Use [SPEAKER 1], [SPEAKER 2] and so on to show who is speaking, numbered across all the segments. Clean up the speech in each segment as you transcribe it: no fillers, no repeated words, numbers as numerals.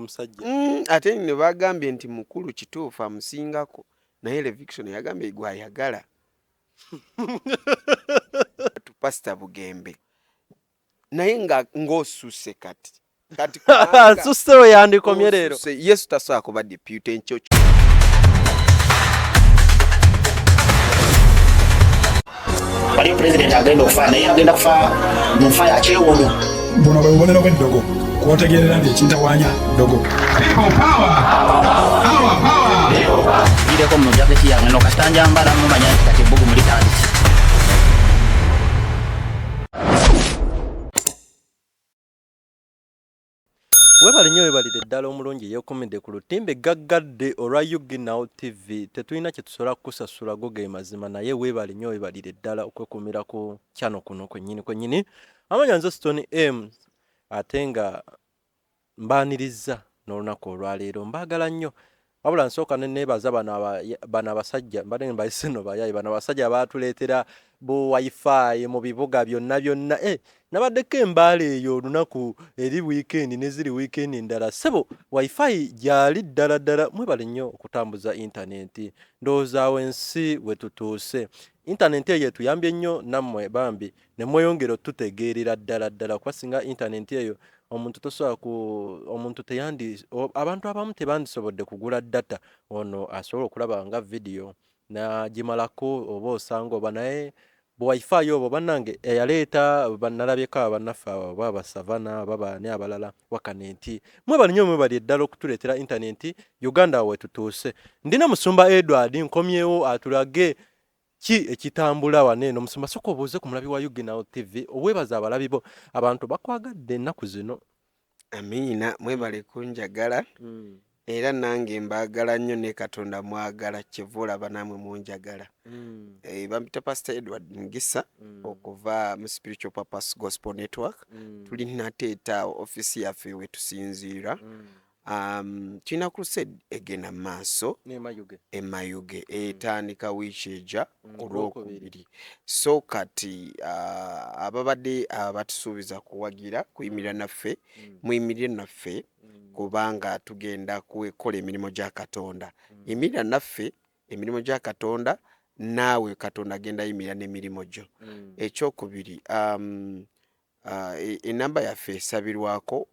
[SPEAKER 1] omusajja
[SPEAKER 2] ate ne bagambye nti mukulu kituufu amusingako naye Leviction yagambye gwayagala tupasita Bugembe naye ng'osusse kati
[SPEAKER 1] susse we yandikomye leero
[SPEAKER 2] Yesu tasobola kuba deputy enkyo
[SPEAKER 3] waliyo pulezidenti agenda okufa naye agenda kufa mu nfa ya kyewono
[SPEAKER 4] buno bwe bubonero bw'eddogo kwotegerera nti ekintawanya ddogo
[SPEAKER 3] gireko mu jaketi yange no kasitanja mbala mumanya nti kati ebbugu mulitandise
[SPEAKER 1] webale nnyo webalire ddala omulungi eyekomedde ku lutimbe gaggadde olwa Now TV tetulina kye tusobola kukusasula go ge mazima naye weebale nnyo webalire ddala okwekumira ku channel kuno kwennyini amanya nze Stone M ate nga mbaaniriza n'olunaku olwaleero mbaagala nnyo wabula nsooka neneebaza bano abasajja mbadde mbayise no bayayi bano abasajja baatuleetera bu wifi mu bibuga byonna nabaddeko embaala eyo olunaku eri weekend neziri weekend endala sebo wifi gyali ddala mwebale nnyo okutambuza intaneti ndoozaawo ensi we tutuuse intaneti eyo etuyambye nnyo nammwe bambi ne mweyongera otutegeerera ddala kuba singa intaneti eyo omuntu tosobola omuntu abantu abamu tebandisobodde kugula data ono asobola okulaba nga video nagimalako oba osanga oba naye wifi obo bannange eyaleeta bannalabyeko abannaffe oba basavana baba ne abalala wakaneti mwebali nnyo mwebali eddala okutuleetera intaneti Uganda we tutuuse ndina Musumba Edward nkomyewo atulage ki ekitambula waneeno Musumba soko obuuze ku mulabi wa Now TV oweebaza abalabi bo abantu bakwagadde ennaku zino
[SPEAKER 2] amiina mwebale kunjagala era nange mbaagala nnyo ne Katonda mwagala kivula banamwe munjagala bampita Pastor Edward Ngisa okuva mu Spiritual Purpose Gospel Network tulina teeta office yaffe we tusinziira tulina crusade egenda maaso emayuge etandika wiiki ejja olwokubiri so kati ababadde abatusuubiza kuwagira kuyimirira naffe muyimirire naffe kubanga tugenda kukola emirimu gya Katonda yimirira naffe emirimu gya Katonda naawe Katonda agenda yimirira n'emirimu gyo ekyokubiri enamba yaffe esabirwako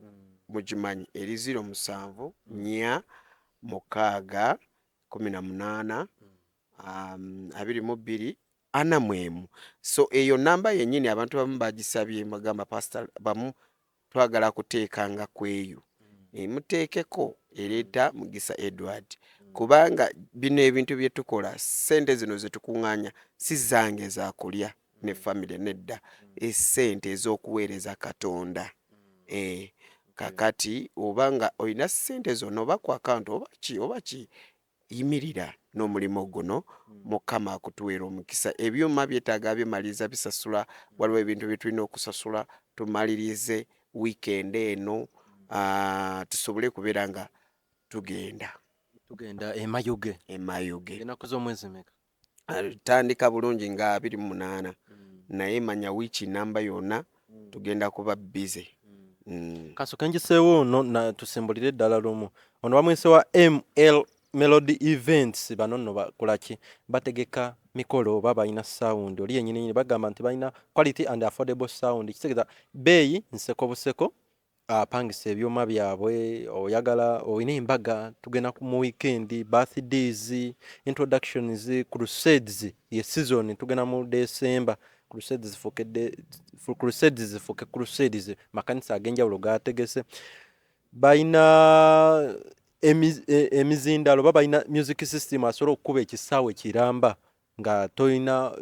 [SPEAKER 2] mugimanyi eri 07 4 6 18 22 4 so eyo namba yennyini abantu bamu bagisabye magamba pastor bamu twagala kuteekanga kweyo muteekeko ereeta Mugisa Edward kubanga bino ebintu bye tukola sente zino ze tukuŋŋaanya si zange za kulya ne family nedda esente ez'okuweereza Katonda kakati obanga olina sente zonna oba ku account oba ki yimirira n'omulimu guno Mukama akutuweera omukisa ebyuma byetaaga byemaliriza bisasula waliwo ebintu bye tulina okusasula tumalirize weekend eno tusobole kubeera nga tugenda
[SPEAKER 1] emayuge
[SPEAKER 2] ennaku z'omwezi meka tandika bulungi nga 28 naye manya wiiki namba yonna tugenda kuba busy
[SPEAKER 1] kasooka ngiseewo ono tusimbulire ddala lumu ono bamwise wa ML Melody Events bano nno bakolaki bategeka mikolo oba balina sound oli yennyini bagamba nti balina quality and affordable sound kitegeeza beeyi nseko buseko apangisa ebyuma byabwe oyagala olina embaga tugenda mu weekend birthdays introductions crusades ye season tugenda mu December crusades zifuke crusades makanisa agenjawulo gategese balina emizindalo baba balina music system asobola okukuba ekisaawe kiramba nga toyina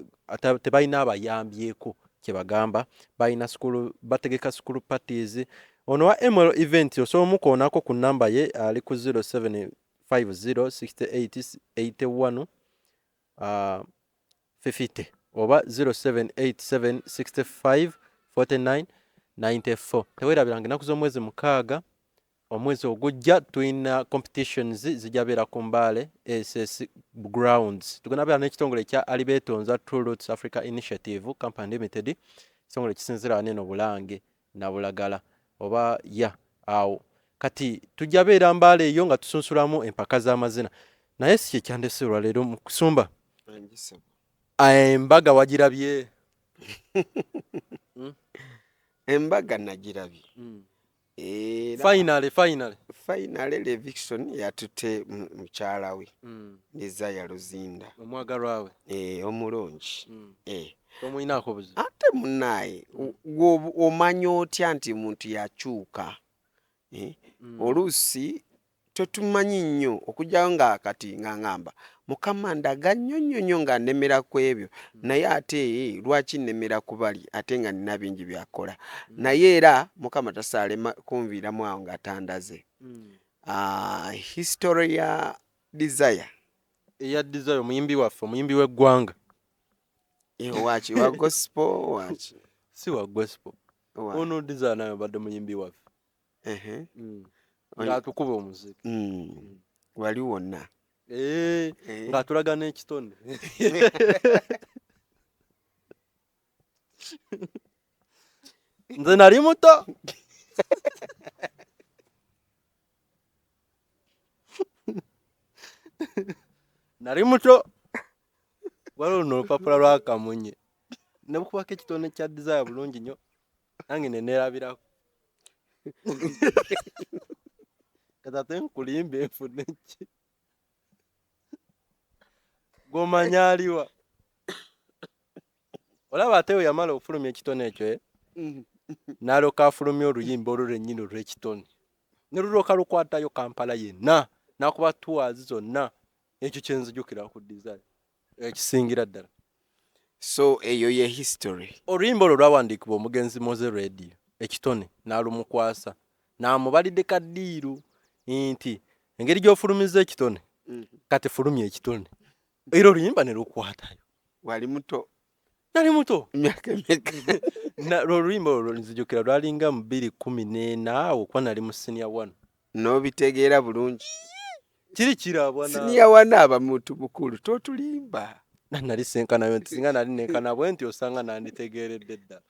[SPEAKER 1] tebalina abayambyeko kyebagamba balina school bategeka school parties ono wa ML event osobola omukoonako ku namba ye ali ku 07506881 50 oba 0787654994 teweerabiranga ennaku z'omwezi mukaaga omwezi ogujja tulina competitions zijabeera ku Mbale SS grounds tugenda beera n'ekitongole kya Alibetonza True Roots Africa Initiative Company Limited ekitongole kisinzira waneeno Bulange na Bulagala oba awo kati tujja beera Mbale eyo nga tusunsulamu empaka z'amazina naye si kye kyandese olwaleero mu kusumba embaga wagirabye
[SPEAKER 2] embaga nagirabye
[SPEAKER 1] finally
[SPEAKER 2] Levickson yatute mukyala we Desire Luzinda
[SPEAKER 1] omwagalwa we
[SPEAKER 2] omulungi
[SPEAKER 1] tomuyinaako buzibu
[SPEAKER 2] ate munnaye omanya otya nti muntu yakyuka oluusi tetumanyi nnyo okujjayo nga kati nga ngamba Mukama ndaga nnyo nga nnemera ku ebyo naye ate lwaki nnemera ku bali ate nga nina bingi byakola naye era Mukama tasaalema kunviiramu awo nga tandaze history ya Desire
[SPEAKER 1] omuyimbi waffe omuyimbi w'eggwanga
[SPEAKER 2] waki wa gospel waki
[SPEAKER 1] si wa gospel ono Desire naye badde muyimbi waffe ng'atukuba omuziki
[SPEAKER 2] wali wonna
[SPEAKER 1] ng'atulaga n'ekitone nze nali muto waliwo luno olupapula lwa Kamunye ne bukubako ekitone kya Desire bulungi nnyo nange ne neerabirako kati ate nkulimbe nfune ki gomanya aliwa olaba ate we yamala okufulumya ekitone ekyo n'alyoka afulumya oluyimba olwo lwennyini olw'ekitone ne lulyoka lukwatayo Kampala yenna n'akuba tours zonna ekyo kye nzijukira ku Desire ekisingira ddala
[SPEAKER 2] so eyo ye history
[SPEAKER 1] oluyimba olwo lwawandiikibwa omugenzi Moze Radio ekitone n'alumukwasa n'amubalidde kaddiiru nti engeri gy'ofulumiza ekitone kati fulumya ekitone era oluyimba ne lukwatayo
[SPEAKER 2] wali muto
[SPEAKER 1] nali muto
[SPEAKER 2] myaka emeka
[SPEAKER 1] oluyimba olwo nzijukira lwalinga mu 2014 awo kuba nali mu senior 1
[SPEAKER 2] n'obitegeera bulungi
[SPEAKER 1] kiri kirabwa
[SPEAKER 2] senior 1 aba muntu mukulu totulimba
[SPEAKER 1] nali senkanayo nti singa nali nenkana bwe nti osanga nanditegeeredde ddala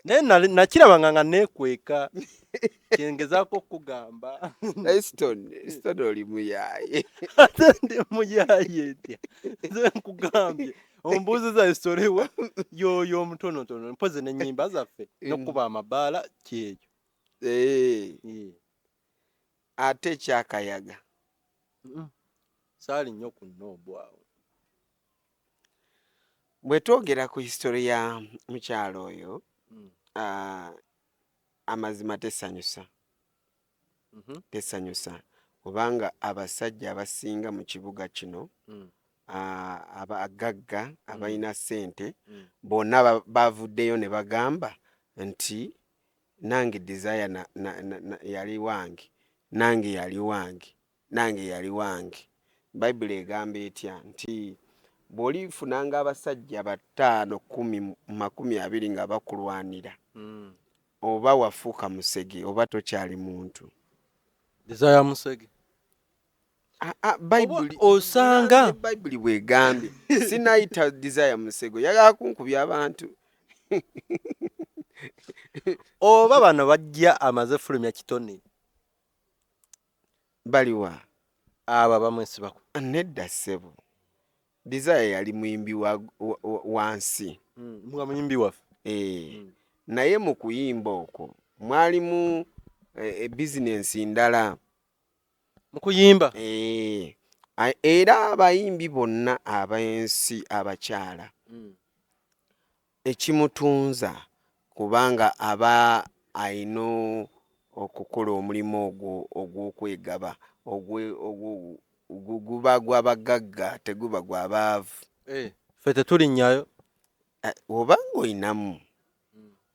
[SPEAKER 1] naye nakirabanga nga neekweka kyengezaako okugamba
[SPEAKER 2] Stone oli muyaye
[SPEAKER 1] ate ndi muyaye etya nze nkugambye ombuuziza esolewa yoyo omutonotono mpoze n'ennyimba zaffe n'okuba amabaala kyekyo
[SPEAKER 2] ate ekyakayaga
[SPEAKER 1] saali nnyo ku nnoobu awo
[SPEAKER 2] bwe twogera ku history ya mukyalo oyo amazima tesanyusa kubanga abasajja abasinga mu kibuga kino abagagga abalina ssente bonna bavuddeyo ne bagamba nti nange Desire yali wange nange yali wange Bayibuli egamba etya nti bw'olifunanga abasajja 5, 10, 20 nga bakulwanira oba wafuuka musege oba tokyali muntu
[SPEAKER 1] Desire musege
[SPEAKER 2] Bayibuli
[SPEAKER 1] osanga
[SPEAKER 2] Bayibuli bwegambye sinayita Desire musego yagala kunkubya abantu
[SPEAKER 1] oba bano bajja amaze fulumya kitone
[SPEAKER 2] baliwa
[SPEAKER 1] aba bamwesibako
[SPEAKER 2] nedda ssebo Desire yali muyimbi wansi
[SPEAKER 1] mga muyimbi waffe
[SPEAKER 2] naye mu kuyimba okwo mwalimu bizinensi ndala
[SPEAKER 1] mu kuyimba
[SPEAKER 2] era abayimbi bonna ab'ensi abakyala ekimutunza kubanga aba ayina okukola omulimu ogw'okwegaba guba gw'abagagga teguba gw'abaavu
[SPEAKER 1] ffe tetulinnyayo
[SPEAKER 2] obanga oyinamu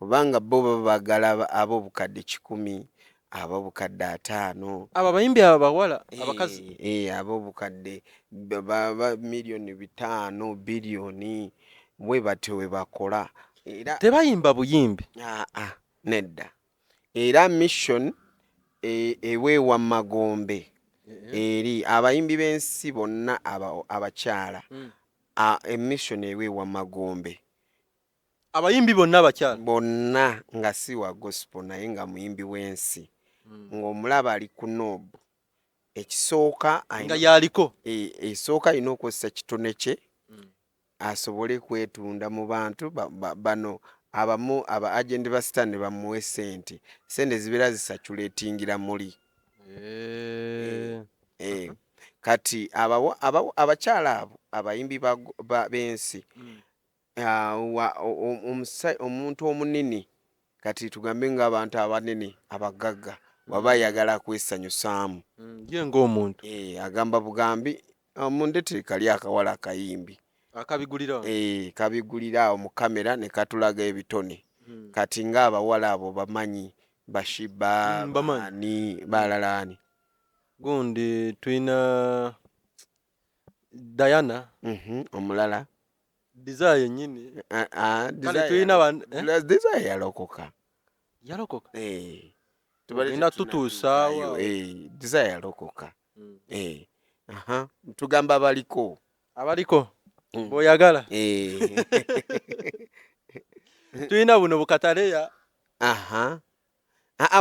[SPEAKER 2] obanga bo babagala ab'obukadde 10 ab'obukadde 5
[SPEAKER 1] abo abayimbi abo bawala abakazi
[SPEAKER 2] ab'obukadde miliyoni 5 biliyoni bwe batyo we bakola era
[SPEAKER 1] tebayimba buyimbi
[SPEAKER 2] nedda era mission eweewa Magombe eri abayimbi b'ensi bonna abakyala emission eweewa Magombe
[SPEAKER 1] abayimbi bonna abakyala
[SPEAKER 2] bonna nga si wa gospel naye nga muyimbi w'ensi ng'omulaba ali ku noobu ekisooka
[SPEAKER 1] nga yaliko
[SPEAKER 2] esooka alina okukozesa kitone kye asobole kwetunda mu bantu bano abamu aba agent ba star ne bamuwe sente zibeera zisaculatingira muli kati abakyala abo abayimbi b'ensi omuntu omunene kati tugambe ng'abantu abanene abagagga waba ayagala kwesanyusaamu
[SPEAKER 1] ye ng'omuntu
[SPEAKER 2] agamba bugambi mundettere kali akawala akayimbi kabigulira awo mu kamera ne katulaga ebitone kati ng'abawala abo bamanyi Bashiba bani balalani
[SPEAKER 1] gundi tuyina Diana
[SPEAKER 2] omulala
[SPEAKER 1] Desire nyini kale tuyina
[SPEAKER 2] Desire yalokoka
[SPEAKER 1] tulina tutuusaawo
[SPEAKER 2] Desire yalokoka tugamba abaliko
[SPEAKER 1] bw'oyagala tuyina buno bukataleya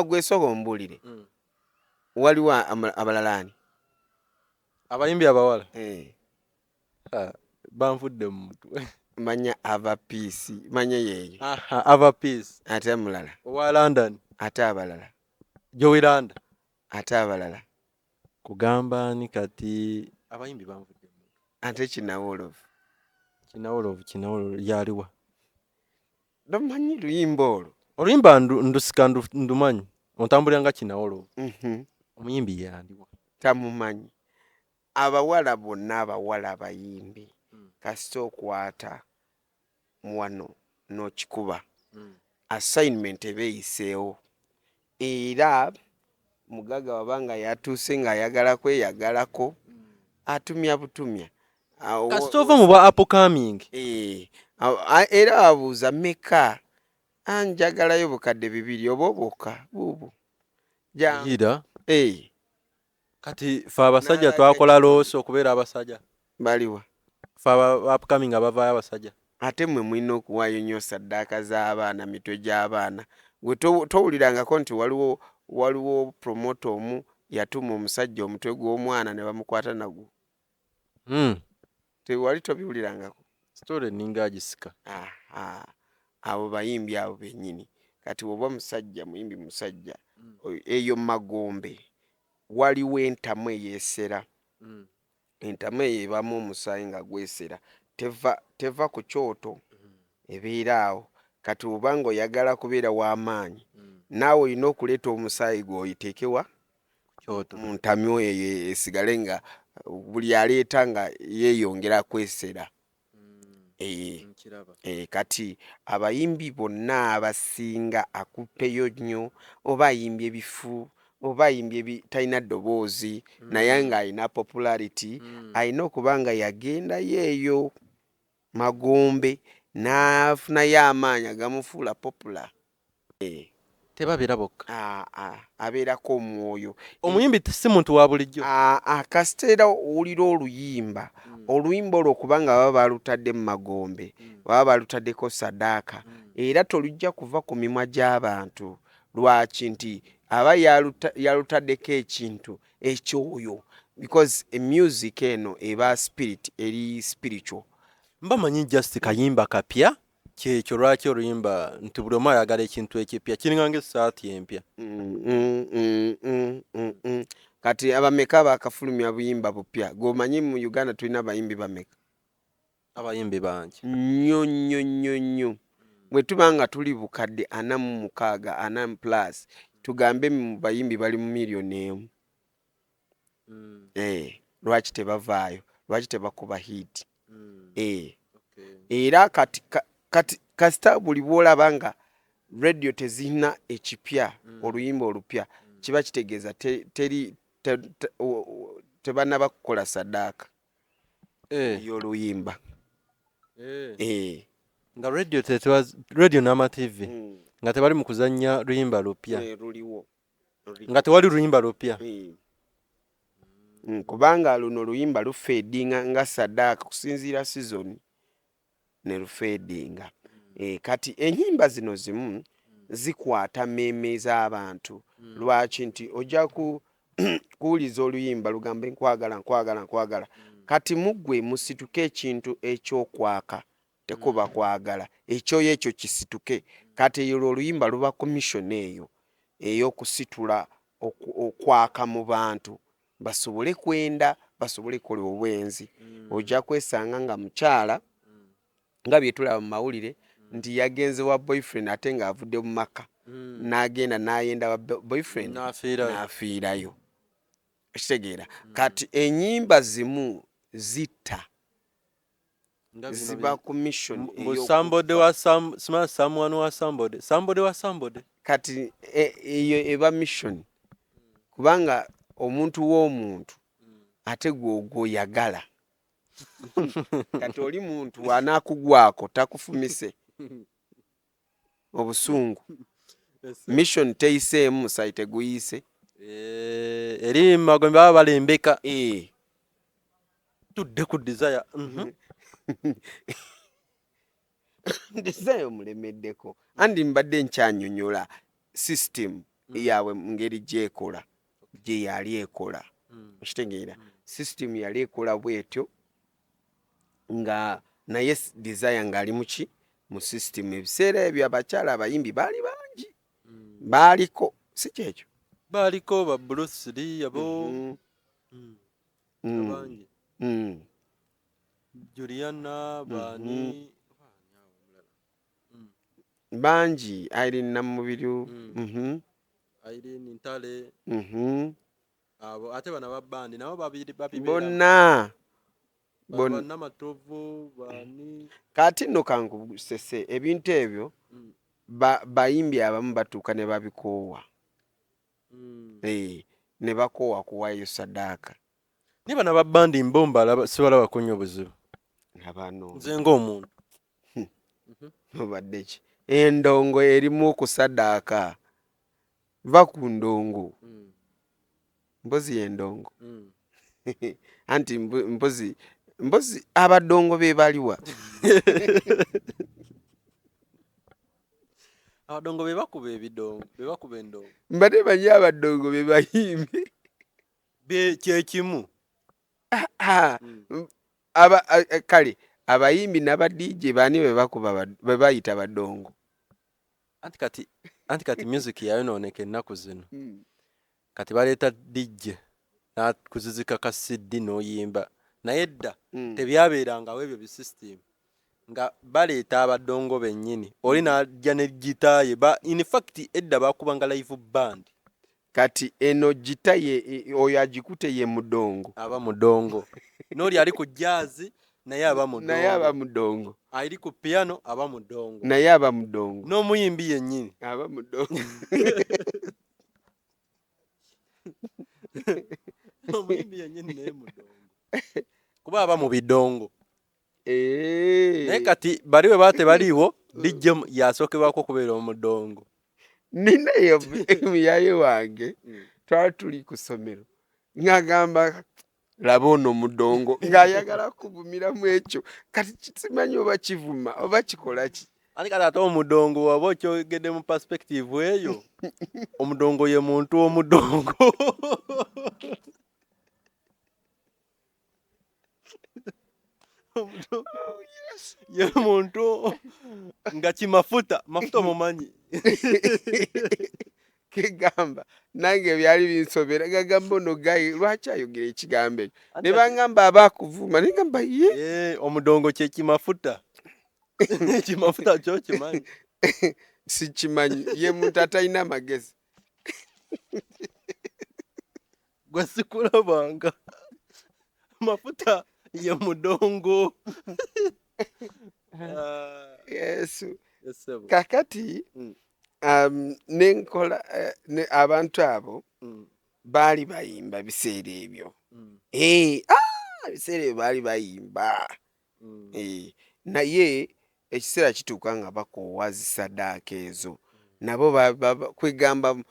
[SPEAKER 2] gwe soga ombulire waliwo abalalani
[SPEAKER 1] abayimbi abawala banfudde mu mutwe
[SPEAKER 2] manya ava peace manya yeeyo
[SPEAKER 1] ava peace
[SPEAKER 2] ate mulala
[SPEAKER 1] owa London
[SPEAKER 2] ate abalala
[SPEAKER 1] Jowiranda
[SPEAKER 2] ate abalala
[SPEAKER 1] kugamba ni kati abayimbi banfudde mu mutwe
[SPEAKER 2] ate kinawolovu
[SPEAKER 1] yaliwa
[SPEAKER 2] ndomanyi luyimba olwo
[SPEAKER 1] oluyimba ndusika ndumanyi ontambulira nga kinawolovu omuyimbi yandiwa
[SPEAKER 2] tamumanyi abawala bonna abawala abayimbi kasita okwata wano n'okikuba assignment ebeeyiseewo era mugaga wabanga yatuuse ng'ayagala kweyagalako atumya butumya
[SPEAKER 1] kasita ova mu bwa upcoming
[SPEAKER 2] era abuuza meka anjagalayo bukadde 2 oba obwokka buubwo
[SPEAKER 1] jira kati fe abasajja twakola looso okubeera abasajja
[SPEAKER 2] baliwa
[SPEAKER 1] fe upcoming abavaayo abasajja
[SPEAKER 2] ate mmwe mulina okuwaayo nnyo saddaaka z'abaana mitwe gy'abaana gwe towulirangako nti waliwo promota omu yatuma omusajja omutwe gw'omwana ne bamukwata nagwo tewali tobiwulirangako
[SPEAKER 1] story ninga agisika
[SPEAKER 2] abo bayimbi abo bennyini kati oba musajja muyimbi musajja eyo Magombe waliwo entamu eyeesera entamu eyo ebamu omusaayi nga gwesera teva ku kyoto ebeera awo kati obanga oyagala kubeera w'amaanyi naawe olina okuleeta omusaayi gwe oyiteekewa mu ntamu eyo esigale nga buli aleeta nga yeeyongera kwesera kati abayimbi bonna abasinga akupeyo nnyo oba ayimbye ebifu oba ayimbye ebitalina ddoboozi naye ng'alina popularity alina okuba nga yagendayo eyo Magombe n'afunayo amaanyi agamufuula popular
[SPEAKER 1] tebabeera bokka
[SPEAKER 2] abeerako omwoyo
[SPEAKER 1] omuyimbi si muntu wa bulijjo
[SPEAKER 2] kasita era owulira oluyimba olwo kubanga baba balutadde mu Magombe baba balutaddeko saddaaka era tolujja kuva ku mimwa gy'abantu lwaki nti aba yalutaddeko ekintu ekyoyo because music eno eba spirit eri spiritual
[SPEAKER 1] mbamanyi just kayimba kapya kyekyo lwaki oluyimba nti buli omu ayagala ekintu ekipya kiringa essaati empya
[SPEAKER 2] kati abameka bakafulumya buyimba bupya gwomanyi mu Uganda tulina abayimbi bameka
[SPEAKER 1] abayimbi bangi
[SPEAKER 2] nnyo bwe tuba nga tuli bukadde 46 plus tugambe mu bayimbi bali mu miliyoni emu lwaki tebavaayo lwaki tebakuba hit era kati kasita buli bwolaba nga radio tezina ekipya oluyimba olupya kiba kitegeeza tebanaba kukola saddaaka y'oluyimba
[SPEAKER 1] nga radio n'ama TV nga tebali mu kuzannya luyimba lupya nga tewali luyimba lupya
[SPEAKER 2] kubanga luno luyimba lufeedinga nga saddaaka kusinziira season ne lufeedinga kati ennyimba zino zimu zikwata mmeeme z'abantu lwaki nti ojja kuwuliza oluyimba lugambe nkwagala kati muggwe musituke ekintu ekyokwaka tekuba kwagala ekyo kisituke kati eyo oluyimba luba commission eyo ey'okusitula okwaka mu bantu basobole kwenda basobole kukola obwenzi ojja kwesanga nga mukyala nga byetulaba mu mawulire nti yagenze wa boyfriend ate ng'avudde mu maka n'agenda n'ayenda wa boyfriend n'afiirayo ekitegeera kati ennyimba zimu zitta ziba ku mission kati eyo eba mission kubanga omuntu w'omuntu ate gw'oyagala kati oli muntu anaakugwako takufumise obusungu mission teyiseemu musayi teguyise
[SPEAKER 1] eri magombe baba balembeka tudde ku desire
[SPEAKER 2] desire mulemeddeko andi mbadde nkyanyonyola system yaabwe ngeri gyekola gye yali ekola okitegeera system yali ekola bwetyo nga naye desire ng'ali muki mu system ebiseera ebyo abakyala abayimbi baali bangi baaliko si kyekyo
[SPEAKER 1] baaliko ba Bruce Lee abo bangi Juliana bani
[SPEAKER 2] bangi Irene Namubiru
[SPEAKER 1] Irene Ntale abo ate bana babandi nabo babiri
[SPEAKER 2] bonna
[SPEAKER 1] bannamatovu bani
[SPEAKER 2] kati nno kankubusese ebintu ebyo bayimbi abamu batuuka ne babikoowa ne bakoowa kuwayo sadaaka
[SPEAKER 1] ni bana babandi mbomba sibalaba kunnyo obuzibu
[SPEAKER 2] abano
[SPEAKER 1] nze ng'omuntu
[SPEAKER 2] obadde ki endongo erimu okusadaaka va ku ndongo mpozi y'endongo anti mpozi abadongo be baliwa
[SPEAKER 1] abadongo be bakuba ebidongo be bakuba endongo
[SPEAKER 2] mbadde banyi abadongo be bayimbe
[SPEAKER 1] kyekimu
[SPEAKER 2] kale abayimbi n'aba DJ bani be bayita badongo
[SPEAKER 1] anti kati music yayonooneka ennaku zino kati baleeta DJ nakuzizika ka CD n'oyimba naye dda tebyabeerangawo ebyo bisystem nga baleeta abadongo bennyini oli n'ajja ne gita ye in fact edda bakubanga live band
[SPEAKER 2] kati eno gita ye oyo agikute ye mudongo
[SPEAKER 1] aba mudongo n'oli ali ku jazz naye aba
[SPEAKER 2] mudongo
[SPEAKER 1] ali ku piano aba mudongo
[SPEAKER 2] naye aba mudongo
[SPEAKER 1] n'omuyimbi yennyini
[SPEAKER 2] aba mudongo
[SPEAKER 1] omuyimbi yennyini naye mudongo kuba aba mu bidongo naye kati bali we baba tebaliiwo DJ yasookebwako kubeera omudongo
[SPEAKER 2] ninayo muyaye wange twali tuli ku ssomero ng'agamba laba ono mudongo ng'ayagala kuvumiramu ekyo kati kisimanyi oba kivuma oba kikola ki
[SPEAKER 1] ani kati ate omudongo waba okyogedde mu perspective eyo omudongo ye muntu w'omudongo ye muntu nga kimafuta mafuta omumanyi
[SPEAKER 2] kegamba nange byali binsobera gagamba ono gayi lwaki ayogera ekigambo ekyo ne bangamba aba akuvuma negamba ye
[SPEAKER 1] omudongo kye kimafuta kimafuta kyo kimanyi
[SPEAKER 2] sikimanyi ye muntu atalina amagezi
[SPEAKER 1] gwe sikulabanga mafuta ye mudongo
[SPEAKER 2] yesu kakati nenkola abantu abo baali bayimba biseera ebyo biseera ebyo baali bayimba naye ekiseera kituuka nga bakoowa zisaddaaka ezo nabo kwegamba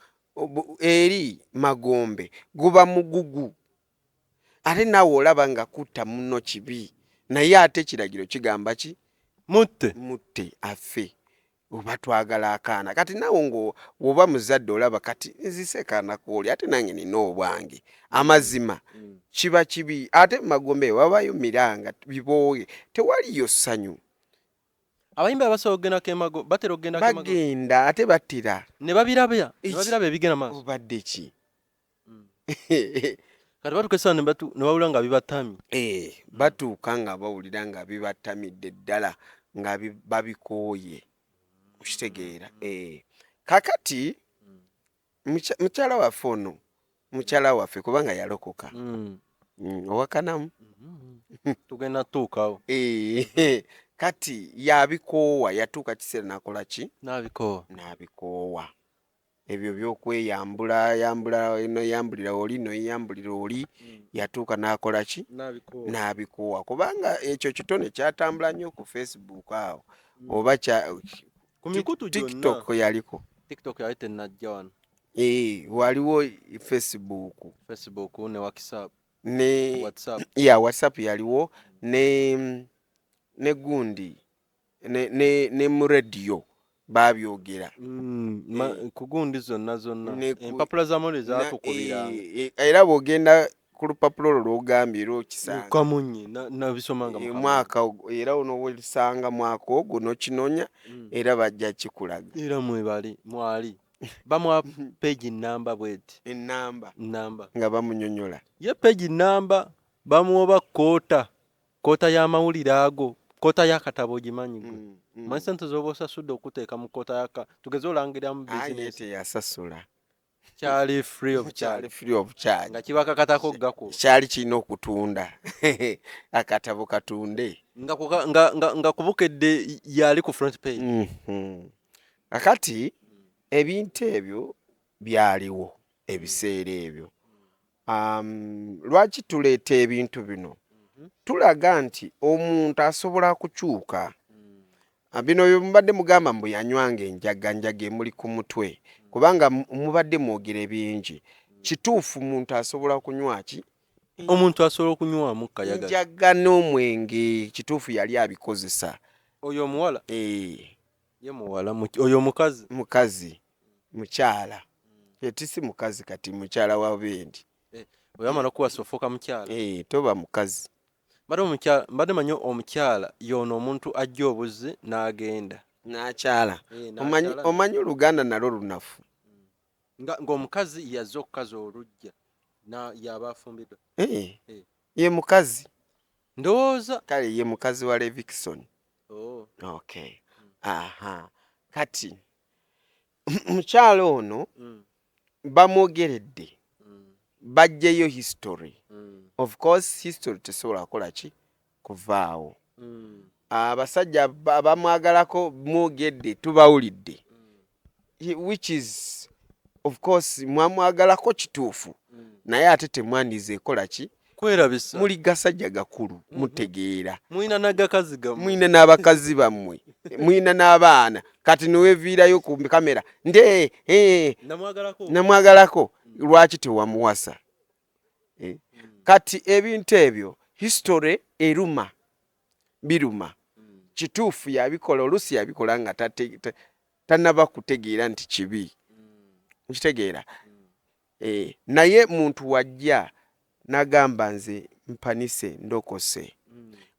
[SPEAKER 2] eri magombe guba mugugu ate naawe olaba nga kutta muno kibi naye ate ekiragiro kigamba ki mutte affe oba twagala akaana kati nawe ngo woba muzadde olaba kati nzise kaana kooli ate nange nina obwange amazima kiba kibi ate Magombe wabayo miranga bibooge tewaliyo ssanyu
[SPEAKER 1] abayimbi abasobola okugenda kemago batera okugenda kemago
[SPEAKER 2] bagenda ate battira
[SPEAKER 1] ne babiraba ebigenda maaso
[SPEAKER 2] obadde ki
[SPEAKER 1] kati batuuka essaawa ne bawulira nga bibatamye
[SPEAKER 2] batuuka nga bawulira nga bibatamidde ddala nga babikooye okitegeera kakati mukyala waffe ono mukyala waffe kubanga yalokoka owakanamu
[SPEAKER 1] tugenda tuukawo
[SPEAKER 2] kati yabikoowa yatuuka kiseera nakola ki n'abikoowa ebyo byokweyambula yambulira oli noyambulira oli yatuuka n'akola ki n'abikoowa kubanga ekyo kitone kyatambula nnyo ku Facebook awo oba
[SPEAKER 1] ku mikutu
[SPEAKER 2] TikTok yaliko
[SPEAKER 1] TikTok yali tennajja wano
[SPEAKER 2] waliwo Facebook
[SPEAKER 1] ne WhatsApp
[SPEAKER 2] WhatsApp yaliwo ne gundi ne mu radio babyogera
[SPEAKER 1] ku gundi zonna empapula zamuli zatukubira
[SPEAKER 2] era bw'ogenda ku lupapula olwo lw'ogambye lw'okisanga
[SPEAKER 1] kamunyi nabisomanga
[SPEAKER 2] mwaka era onowelisanga mwaka ogwo n'okinonya era bajja kikulaga
[SPEAKER 1] era mwali bamwa page namba bweti
[SPEAKER 2] enamba nga bamunyonyola
[SPEAKER 1] ye page namba bamuoba koota y'amawulire ago koota y'akatabo ogimanyi gwe manyi sente z'oba osasudde okuteeka mu koota yaka tugeze olangiramu bizinesi
[SPEAKER 2] teyasasula
[SPEAKER 1] kyali free of charge nga kibakakatako gako
[SPEAKER 2] kyali kirina okutunda akatabo katunde
[SPEAKER 1] nga kubukedde yali ku front page
[SPEAKER 2] akati ebintu ebyo byaliwo ebiseera ebyo lwaki tuleeta ebintu bino tulaga nti omuntu asobola kukyuka bino byo mubadde mugamba mbu yanywanga enjaga emuli ku mutwe kubanga mubadde mwogera bingi kituufu omuntu asobola kunywa ki
[SPEAKER 1] omuntu asobola okunywamu kayaga
[SPEAKER 2] enjaga n'omwenge kituufu yali abikozesa
[SPEAKER 1] oyo omuwala ye muwala oyo mukazi mukyala eti si mukazi kati mukyala wa bendi oyo amala okuwasa ofuuka mukyala
[SPEAKER 2] toba mukazi
[SPEAKER 1] mbadde manyi omukyala yono omuntu ajja obuzi n'agenda
[SPEAKER 2] n'akyala omanyi oluganda nalwo lunafu
[SPEAKER 1] ng'omukazi yazze okukazi olujja yaba afumbiddwa
[SPEAKER 2] ye mukazi
[SPEAKER 1] ndowooza
[SPEAKER 2] kale ye mukazi wa Levikson okay kati mukyala ono bamwogeredde bajjeyo history of course history tesobola kukola ki kuvaawo abasajja abamwagalako mwogedde tubawulidde which is of course mwamwagalako kituufu naye ate temwandize ekola ki
[SPEAKER 1] kwerabisa
[SPEAKER 2] muli gasajja gakulu mutegeera
[SPEAKER 1] mwina n'agakazi gammwe
[SPEAKER 2] mwina n'abakazi bammwe mwina n'abaana kati niweviirayo ku kamera namwagalako lwaki tewamuwasa kati ebintu ebyo history eruma biruma kituufu yabikola oluusi yabikola nga tanaba kutegeera nti kibi nkitegeera naye muntu wajja nagamba nze mpanise ndokose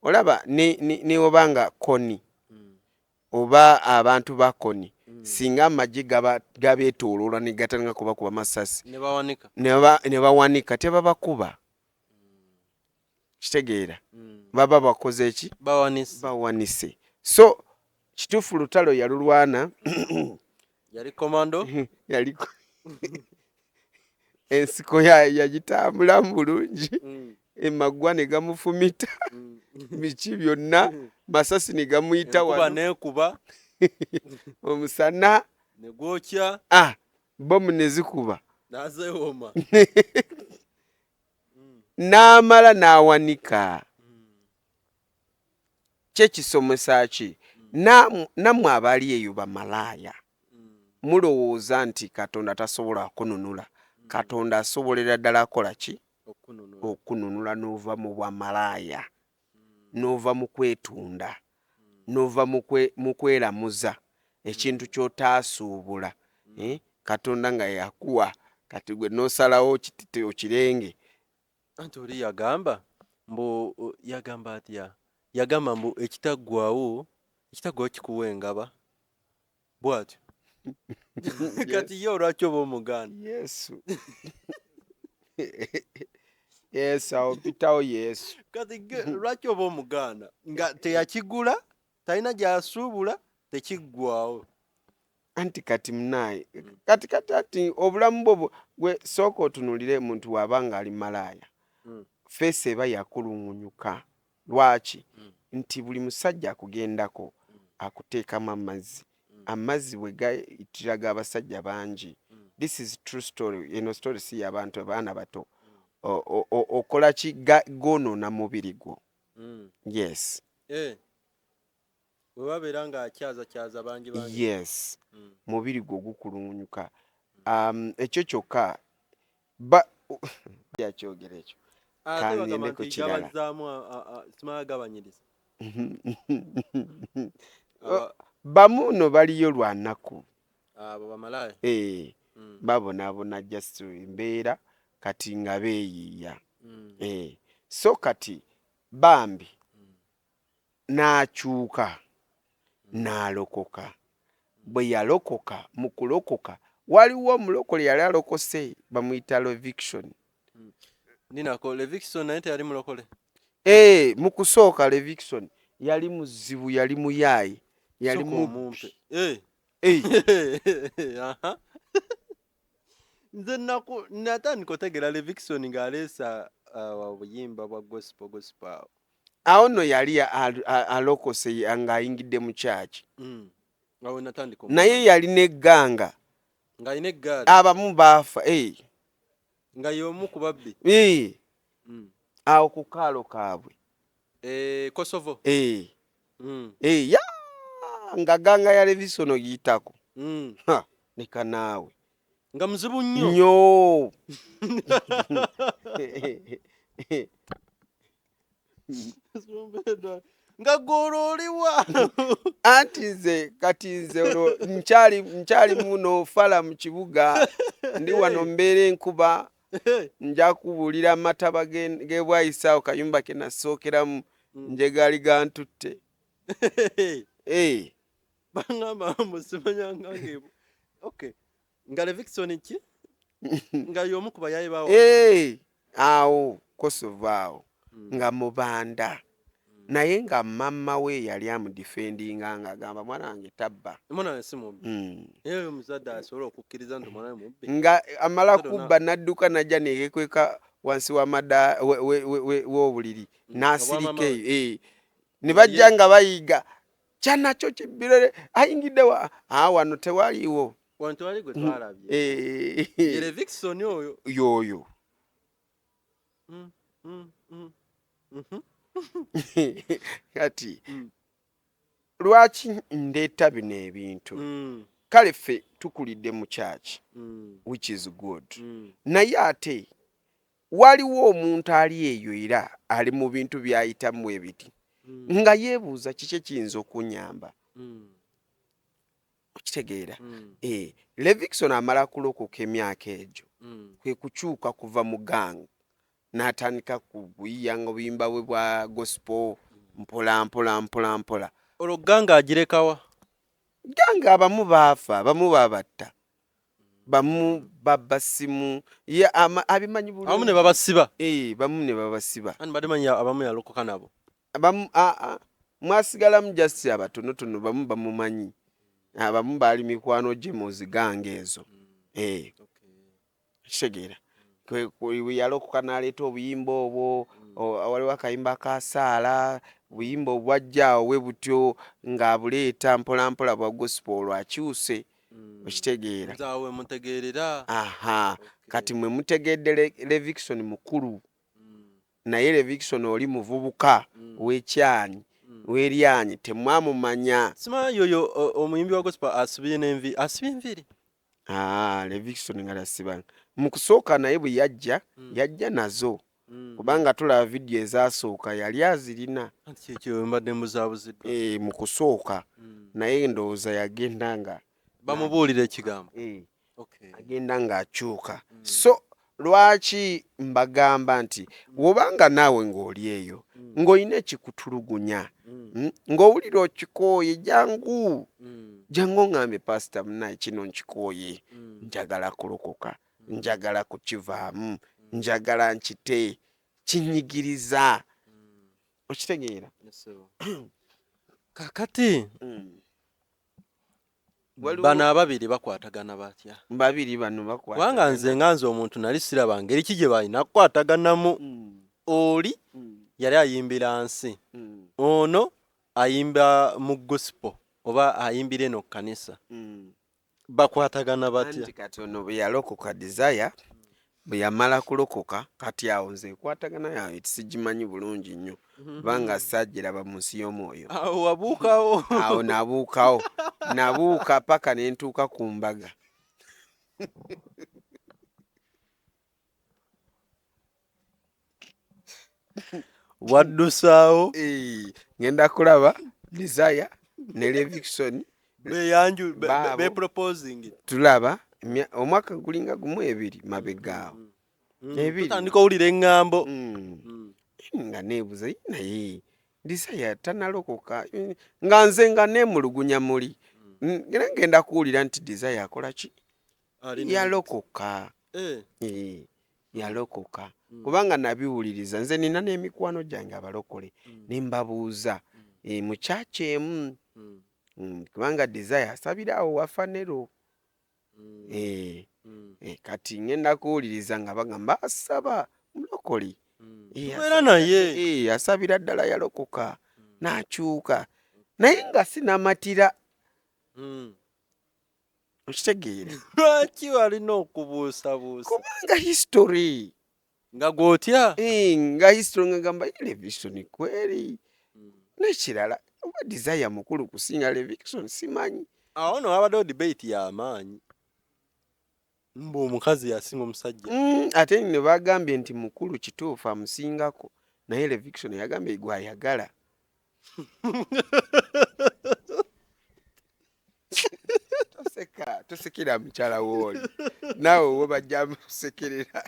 [SPEAKER 2] olaba ne obanga koni oba abantu ba koni singa amagye gabeetooloola ne gatanga kubakuba masasi ne bawanika tebabakuba kitegeera baba bakoze eki bawanise so kituufu lutalo yalulwana
[SPEAKER 1] yali komando
[SPEAKER 2] yali ensiko yagitambulamu bulungi emaggwa ne gamufumita biki byonna masasi ne gamuyita
[SPEAKER 1] nekuba
[SPEAKER 2] omusana
[SPEAKER 1] ne gwokya
[SPEAKER 2] bomu ne zikuba
[SPEAKER 1] nazeewoma
[SPEAKER 2] n'amala n'awanika kyekisomesa ki nammwe abali eyo bamalaaya mulowooza nti katonda tasobola kununula katonda asobolera ddala akola ki okununula n'ova mu bwamalaaya n'ova mu kwetunda n'ova mu kweramuza ekintu ky'otaasuubula Katonda nga yakuwa kati gwe n'osalawo kitite okirenge.
[SPEAKER 1] Anti oli yagamba atya? Yagamba mbu ekitaggwaawo kikuwa engaba bw'atyo. Kati ye olwaki oba Omuganda?
[SPEAKER 2] Yesu awo mpitawo Yesu.
[SPEAKER 1] Kati lwaki oba Omuganda nga teyakigula, talina gy'asuubula, tekiggwaawo.
[SPEAKER 2] Anti kati munaye kati obulamu bwo gwe sooka otunulire muntu wabanga ali malaaya feesi eba yakulungunyuka. Lwaki? Nti buli musajja akugendako akuteekamu amazzi bwe gayitiraga abasajja bangi. This is true story. Eno story si y'abantu abaana bato. Okola ki gonoona mubiri gwo. Yes.
[SPEAKER 1] Bwe babeera nga akyaza bangi.
[SPEAKER 2] Yes. Mubiri gwo gukulungunyuka. Ekyo kyokka yakyogera ekyo.
[SPEAKER 1] Kandi ngende ku kirala. Simala gabanyiriza.
[SPEAKER 2] Bamu no baliyo lwa nnaku.
[SPEAKER 1] Abo bamalaaya.
[SPEAKER 2] Babonaabona just embeera kati nga beeyiiya. So kati bambi n'akyuka n'alokoka. Bwe yalokoka mu kulokoka waliwo omulokole yali alokose bamuyita Leviction.
[SPEAKER 1] Ninako Leviction naye teyali mulokole.
[SPEAKER 2] Mu kusooka Leviction yali muzibu, yali muyaayi, yali mumpi.
[SPEAKER 1] Nze natandika otegera Leviction ng'aleesa obuyimba bwa gospel awo.
[SPEAKER 2] Awo no yali alokose ng'ayingidde mu kyaki. Naye yalina egganga.
[SPEAKER 1] Ng'alina eggaali.
[SPEAKER 2] Abamu baafa.
[SPEAKER 1] Nga y'omu ku babbi.
[SPEAKER 2] Awo ku kaalo kaabwe.
[SPEAKER 1] Kosovo.
[SPEAKER 2] Nga ganga ya Levision ogiyitako. Leka naawe.
[SPEAKER 1] Nga muzibu nnyo. Nga gw'olooliwa.
[SPEAKER 2] Anti nze kati nze olwo nkyali muno fala mu kibuga ndi wano mbeera enkuba nja kubuulira amataba g'ebwayisaawo kayumba ke nasookeramu nje gaali gantutte.
[SPEAKER 1] Bangamba musimanya ngange. Okay. Nga Leviction ki? Nga y'omu ku bayaayi baawo.
[SPEAKER 2] Awo Kosovo awo nga mubanda. Naye nga mama we yali amudifendinga ng'agamba mwana wange tabba.
[SPEAKER 1] Mwana wange si mubbi. Yewe muzadde asobola okukkiriza nti omwana we mubbi.
[SPEAKER 2] Nga amala kubba n'adduka n'ajja neyekweka wansi w'obuliri n'asirika eyo. Ne bajja nga bayiga kyanakyo kibbirere ayingidde wano tewaliiwo.
[SPEAKER 1] Wano tewali gwe twalabye. Leviction oyo.
[SPEAKER 2] Yoyo. Kati lwaki ndeeta bino ebintu? Kale ffe tukulidde mu kyaki, which is good. Naye ate waliwo omuntu ali eyo era ali mu bintu by'ayitamu ebiti nga yeebuuza kiki ekiyinza okunyamba. Okitegeera? Leviction amala kulokoka emyaka egyo kwe kukyuka kuva mu ganga n'atandika kuyiyanga obuyimba bwe bwa gospel mpola.
[SPEAKER 1] Olwo ganga agirekawa?
[SPEAKER 2] Ganga abamu baafa, abamu babatta, bamu babasimu abimanyi bulungi.
[SPEAKER 1] Abamu ne babasiba.
[SPEAKER 2] Bamu ne babasiba.
[SPEAKER 1] Ani badde abamu yalokoka nabo.
[SPEAKER 2] Abamu mwasigalamu just abatonotono, bamu bamumanyi. Abamu baali mikwano gye mu ziganga ezo. Kitegeera? Kwe yalokoka n'aleeta obuyimba obwo, waliwo akayimba ka Saala, obuyimba obwajjaawo bwe butyo ng'abuleeta mpola bwa gospel olwakyuse. Okitegeera?
[SPEAKER 1] Nzaawe mutegeerera.
[SPEAKER 2] Kati mwe mutegedde Leviction mukulu. Naye Leviction oli muvubuka w'ekyanyi w'eryanyi temwamumanya.
[SPEAKER 1] Simanyi yoyo omuyimbi wa gospel asibye enviiri.
[SPEAKER 2] Leviction nga lasiba. Mu kusooka naye bwe yajja nazo. Kubanga tulaba vidiyo ezasooka yali azirina.
[SPEAKER 1] Anti kyekyo mbadde mbuzaabuziddwa.
[SPEAKER 2] Mu kusooka naye ndowooza yagenda nga
[SPEAKER 1] bamubuulira ekigambo
[SPEAKER 2] agenda ng'akyuka. So lwaki mbagamba nti wobanga naawe ng'oli eyo ng'olina ekikutulugunya ng'owulira okikooye jangu ŋŋambe pasita munaye kino nkikooye njagala kulokoka njagala kukivaamu njagala nkite kinyigiriza okitegeera.
[SPEAKER 1] kakati bano ababiri bakwatagana batya?
[SPEAKER 2] babiri bano bakwata
[SPEAKER 1] kubanga nze nganze omuntu nali siraba ngeri ki gye balina kukwataganamu. Oli yali ayimbira nsi, ono ayimba mu gospel oba ayimbira eno kkanisa. Bakwatagana batya?
[SPEAKER 2] Anti kati ono bwe yalokoka Desire bwe yamala kulokoka kati awo nze ekwatagana yawe sigimanyi bulungi nnyo kubanga sajjiraba mu nsi y'omwoyo.
[SPEAKER 1] Awo wabuukawo?
[SPEAKER 2] Awo nabuukawo nabuuka paka ne ntuuka ku mbaga.
[SPEAKER 1] Waddusaawo?
[SPEAKER 2] Ngenda kulaba Desire ne Levikson
[SPEAKER 1] proposing
[SPEAKER 2] tulaba omwaka gulinga gumu ebiri mabegaawo
[SPEAKER 1] tutandika owulira eŋŋambo
[SPEAKER 2] nga neebuza naye Desire tanalokoka nga nze nga neemulugunya muli ngenda kuwulira nti Desire akola ki? Yalokoka. Yalokoka kubanga nabiwuliriza nze nina n'emikwano gyange abalokole ne mbabuuza mu kyaki emu kubanga Desire asabira awo wafanero. Kati ngenda kuwuliriza nga bagamba asaba mulokole
[SPEAKER 1] era naye
[SPEAKER 2] asabira ddala yalokoka n'akyuka naye nga sinamatira. Okitegeera?
[SPEAKER 1] Lwaki walina okubuusabuusa?
[SPEAKER 2] Kubanga history
[SPEAKER 1] nga gwotya?
[SPEAKER 2] Nga history nga gamba Levikson kweri n'ekirala oba Desire mukulu kusinga Levikson simanyi.
[SPEAKER 1] Awo no wabaddewo debate y'amaanyi mbu omukazi yasinga omusajja.
[SPEAKER 2] Ate ne bagambye nti mukulu kituufu amusingako naye Levikson yagambye gwayagala. Tosekera mukyala wooli naawe wo bajja musekerera.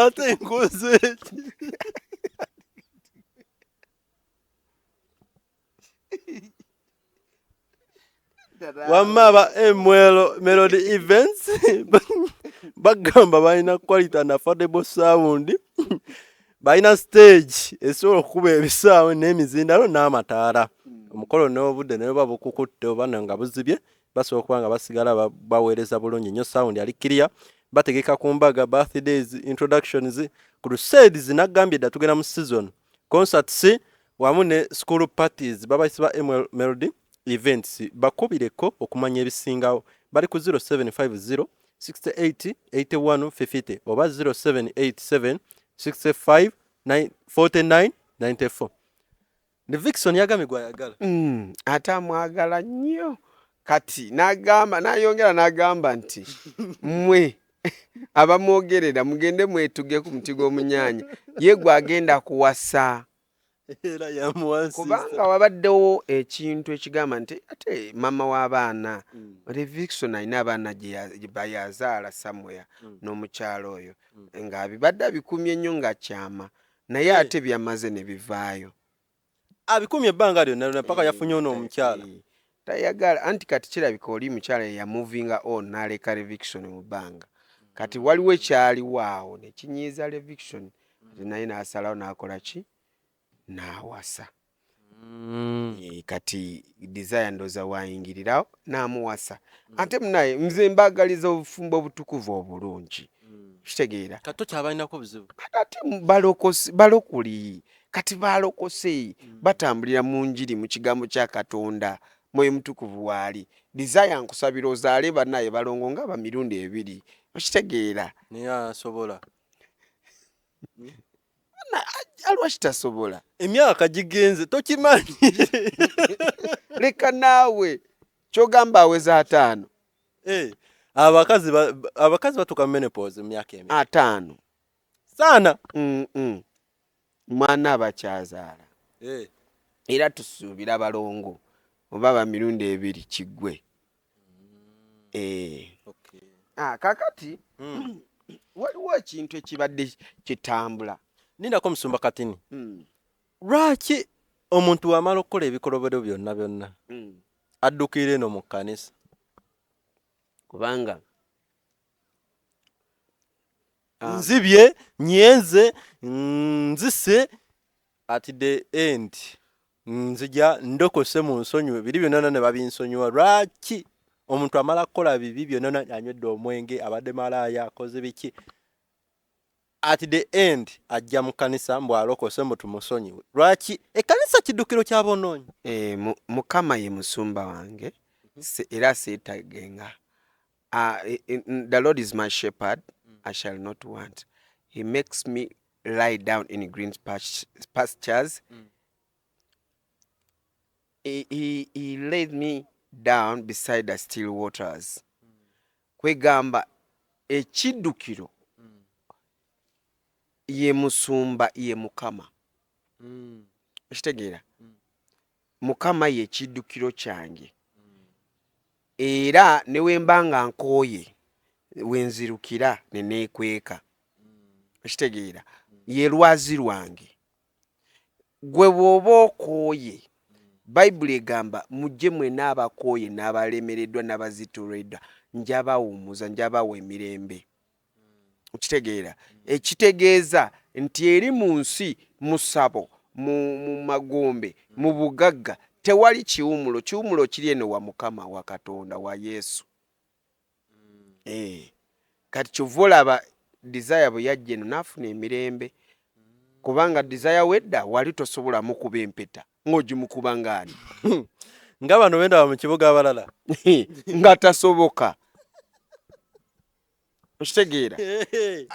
[SPEAKER 1] Ate nkoze eki? Wamma aba Melody Events bagamba balina quality and affordable sound, balina stage esobola okukuba ebisaawe n'emizindalo n'amataala. Omukolo n'obudde ne baba bukukutte oba nga buzibye basobola okuba nga basigala baweereza bulungi nnyo, sound ali clear. Bategeka ku mbaga, birthdays, introductions, crusades nagambye dda tugenda mu season, concerts wamu ne school parties. Babayisi ba Melody Events bakubireko okumanya ebisingawo. Bali ku 0750 68 81 50 oba 0787 65 49 94. Levikson yagambye gwayagala.
[SPEAKER 2] Ate amwagala nnyo. Kati nayongera n'agamba nti mmwe abamwogerera mugende mwetuge ku muti gw'omunyaanya ye gwagenda kuwasa.
[SPEAKER 1] Era yamuwasisa.
[SPEAKER 2] Kubanga wabaddewo ekintu ekigamba nti ate mama w'abaana Levikson alina abaana gye bayazaala somewhere n'omukyalo oyo nga abibadde abikumye nnyo nga kyama naye ate byamaze ne bivaayo.
[SPEAKER 1] Abikumye ebbanga lyonna paka yafunye ono omukyala.
[SPEAKER 2] Tayagala anti kati kirabika oli mukyala yamuvinga on n'aleka Levikson mu bbanga. Kati waliwo ekyaliwo awo ne kinyiiza Levikson ate naye n'asalawo n'akola ki? N'awasa. Kati Desire ndoza wayingirirawo n'amuwasa. Ate munaye nze mbagaliza obufumbo obutukuvu obulungi. Kitegeera?
[SPEAKER 1] Kato kyabalinako buzibu.
[SPEAKER 2] Ate balokuli kati balokose batambulira mu njiri mu kigambo kya Katonda mwoyo mutukuvu waali. Desire nkusabira ozaale bannaye balongo nga bamirundi 2. Okitegeera?
[SPEAKER 1] Naye asobola.
[SPEAKER 2] Lwaki tasobola?
[SPEAKER 1] Emyaka gigenze tokimanyi.
[SPEAKER 2] Leka naawe kyogamba aweza 5.
[SPEAKER 1] Abakazi batuka menopause mu myaka
[SPEAKER 2] 5
[SPEAKER 1] sana.
[SPEAKER 2] Mwana abakyazaala era tusuubira balongo oba ba mirundi 2 kiggwe.
[SPEAKER 1] Okay.
[SPEAKER 2] Kakati waliwo ekintu ekibadde kitambula.
[SPEAKER 1] Ninako Musumba Katini. Lwaki omuntu wamala okukola ebikolobero byonna addukira eno mu kkanisa?
[SPEAKER 2] Kubanga
[SPEAKER 1] nzibye nyenze nzise at the end nzija ndokose mu nsonyiwe biri byonna ne babinsonyiwa. Lwaki omuntu amala kukola bibi byonna anywedde omwenge abadde malaaya akoze biki at the end ajja mu kanisa mbu alokose mbu tumusonyiwe? Lwaki ekkanisa kiddukiro ky'abonoonyi?
[SPEAKER 2] Mukama ye musumba wange era seetagenga. The Lord is my shepherd, I shall not want. He makes me lie down in green pastures. He laid me down beside the still waters. Kwegamba ekiddukiro ye musumba ye Mukama. Okitegeera? Mukama ye kiddukiro kyange. Era ne wembanga nkooye wenzirukira ne neekweka. Okitegeera? Ye lwazi lwange. Gwe bw'oba okooye, Bayibuli egamba mujje mwena abakooye n'abalemereddwa n'abazitoleddwa njabawummuza njabawa emirembe. Okitegeera? Ekitegeeza nti eri mu nsi mu ssabo mu magombe mu bugagga tewali kiwumulo. Kiwumulo kiri eno wa Mukama wa Katonda wa Yesu. Kati kyova olaba Desire bwe yajja eno n'afuna emirembe. Kubanga Desire wedda wali tosobola mukuba empeta ng'ogimukuba ng'ani?
[SPEAKER 1] Nga bano benda mu kibuga abalala
[SPEAKER 2] nga tasoboka. Okitegeera?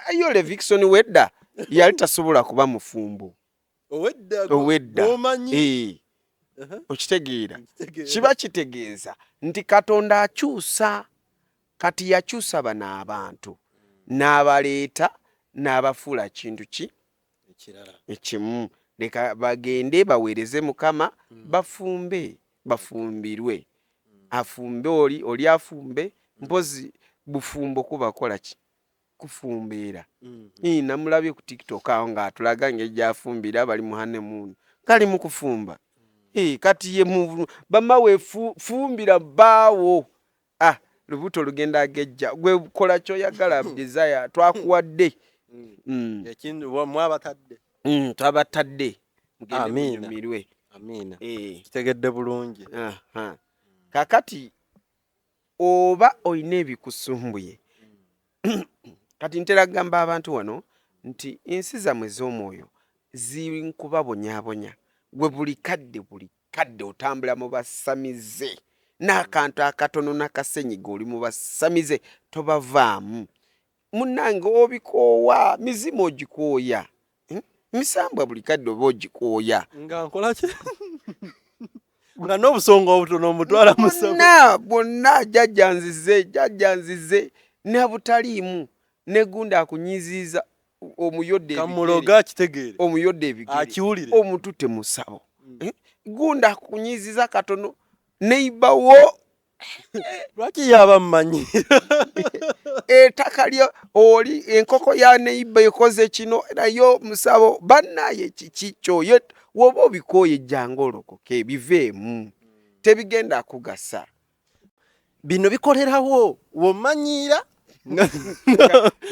[SPEAKER 2] Ayo Levikson wedda yali tasobola kuba mufumbo. Owedda. Okitegeera? Kiba kitegeeza nti Katonda akyusa. Kati yakyusa bano abantu n'abaleeta n'abafuula kintu ki ekimu. Leka bagende baweereze Mukama bafumbe bafumbirwe. Afumbe oli afumbe mpozi bufumbo kubakola ki kufumbeera. Namulabye ku TikTok awo ng'atulaga ng'ejja afumbira bali mu honeymoon. Kali mu kufumba. Kati ye bamawe fumbira baawo. Lubuto lugenda agejja. Gwe kola kyoyagala Desire twakuwadde.
[SPEAKER 1] Mwabatadde.
[SPEAKER 2] Twabatadde.
[SPEAKER 1] Amiina. Amiina. Kitegedde bulungi.
[SPEAKER 2] Kakati oba oyina ebikusumbuye. Kati ntera gamba abantu wano nti ensi zammwe ez'omwoyo zinkubabonyaabonya. Gwe buli kadde otambula mu basamize. N'akantu akatono n'akasenyiga oli mu basamize tobavaamu. Munnange obikoowa mizimu ogikooya. Misambwa buli kadde oba ogikooya.
[SPEAKER 1] Nga nkola ki? Nga n'obusonga obutono omutwala mu ssabo.
[SPEAKER 2] Bwonna jjajjanzize ne butaliimu ne gundi akunyiziza omuyodde ebigere.
[SPEAKER 1] Kamuloga kitegeere.
[SPEAKER 2] Omuyodde ebigere.
[SPEAKER 1] Akiwulire.
[SPEAKER 2] Omutute mu ssabo. Gundi akunyiziza katono neibawo.
[SPEAKER 1] Lwaki yaba mmanyi?
[SPEAKER 2] Ettaka lyo oli enkoko ya neiba ekoze kino nayo musabo bannaye kikikyo woba obikooye ejjanga olokoke biveemu. Tebigenda kugasa.
[SPEAKER 1] Bino bikolerawo womanyiira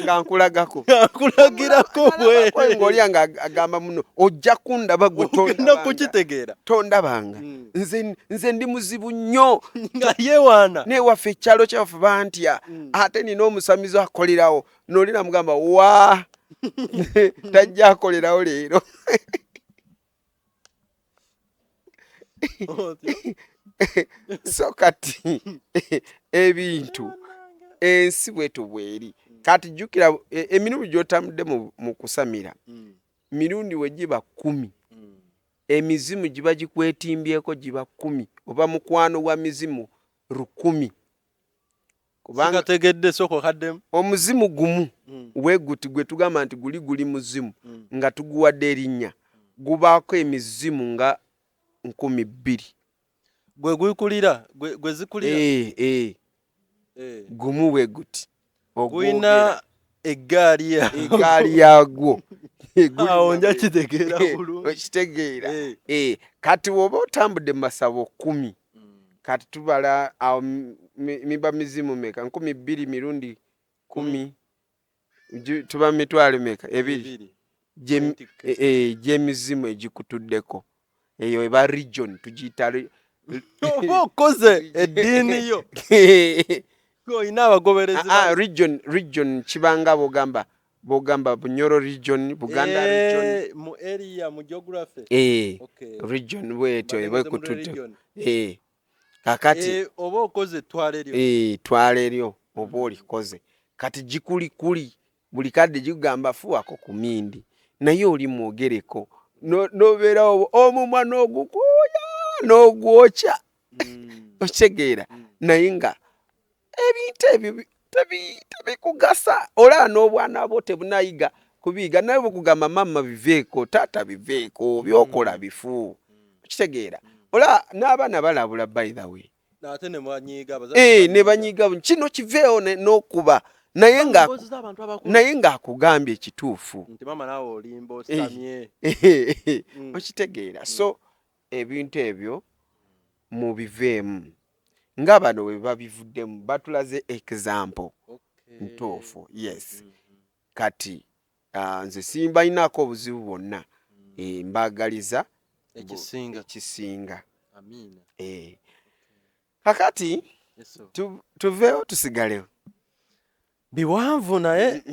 [SPEAKER 2] nga nkulagako.
[SPEAKER 1] Nkulagirako bwe.
[SPEAKER 2] Ng'olya ng'agamba muno ojja kundaba gwe
[SPEAKER 1] tonda kukitegeera.
[SPEAKER 2] Tondabanga. Nze ndi muzibu nnyo.
[SPEAKER 1] Nga yeewaana.
[SPEAKER 2] N'ewaffe ekyalo kyaffe bantya. Ate nina omusamizo akolerawo. N'oli namugamba wa tajja akolerawo leero. So kati ebintu ensi bwetu bweri. Kati jjukira emirundi gy'otambudde mu kusamira. Mirundi we giba 10. Emizimu giba gikwetimbyeko giba 10. Oba mukwano gwa mizimu 10.
[SPEAKER 1] Kubanga tegedde soko kaddemu.
[SPEAKER 2] Omuzimu gumu weguti gwe tugamba nti guli muzimu nga tuguwadde erinnya. Gubaako emizimu nga 2,000.
[SPEAKER 1] gwe gukulira gwe zikulira
[SPEAKER 2] gumu bwe guti
[SPEAKER 1] guyina eggaali
[SPEAKER 2] yagwo
[SPEAKER 1] awo nja kitegeera bulungi
[SPEAKER 2] okitegeera kati woba otambudde mu masabo 10 kati tubala awo miba mizimu meka 200 mirundi 10 tuba mitwalo meka 2 gy'emizimu egikutuddeko eyo eba region tugiyita
[SPEAKER 1] oba okoze eddiini yo oyina abagoberezi
[SPEAKER 2] region kibanga bogamba Bunyoro region Buganda region
[SPEAKER 1] mu area mu geography
[SPEAKER 2] region bwetyo ebwekutudde kakati
[SPEAKER 1] oba okoze
[SPEAKER 2] twala eryo oba olikoze kati gikulikuli buli kadde gigamba fuwako ku mindi naye oli mwogereko nobeera omumwa n'ogukuuya n'ogwokya okitegeera naye nga ebintu ebyo tebikugasa olaba n'obwana bwo tebunayiga kubiyiga naye bukugamba mama biveeko taata biveeko byokola bifu okitegeera olaba n'abaana balabula by the way
[SPEAKER 1] ate ne
[SPEAKER 2] banyiiga kino kiveewo n'okuba naye ng'akugambye ekituufu okitegeera so ebintu ebyo mubiveemu nga bano bwe babivuddemu batulaze example ntuufu yes kati nze simbayinaako obuzibu bwonna mbagaliza ekisinga kakati tuveewo tusigalewo
[SPEAKER 1] biwanvu naye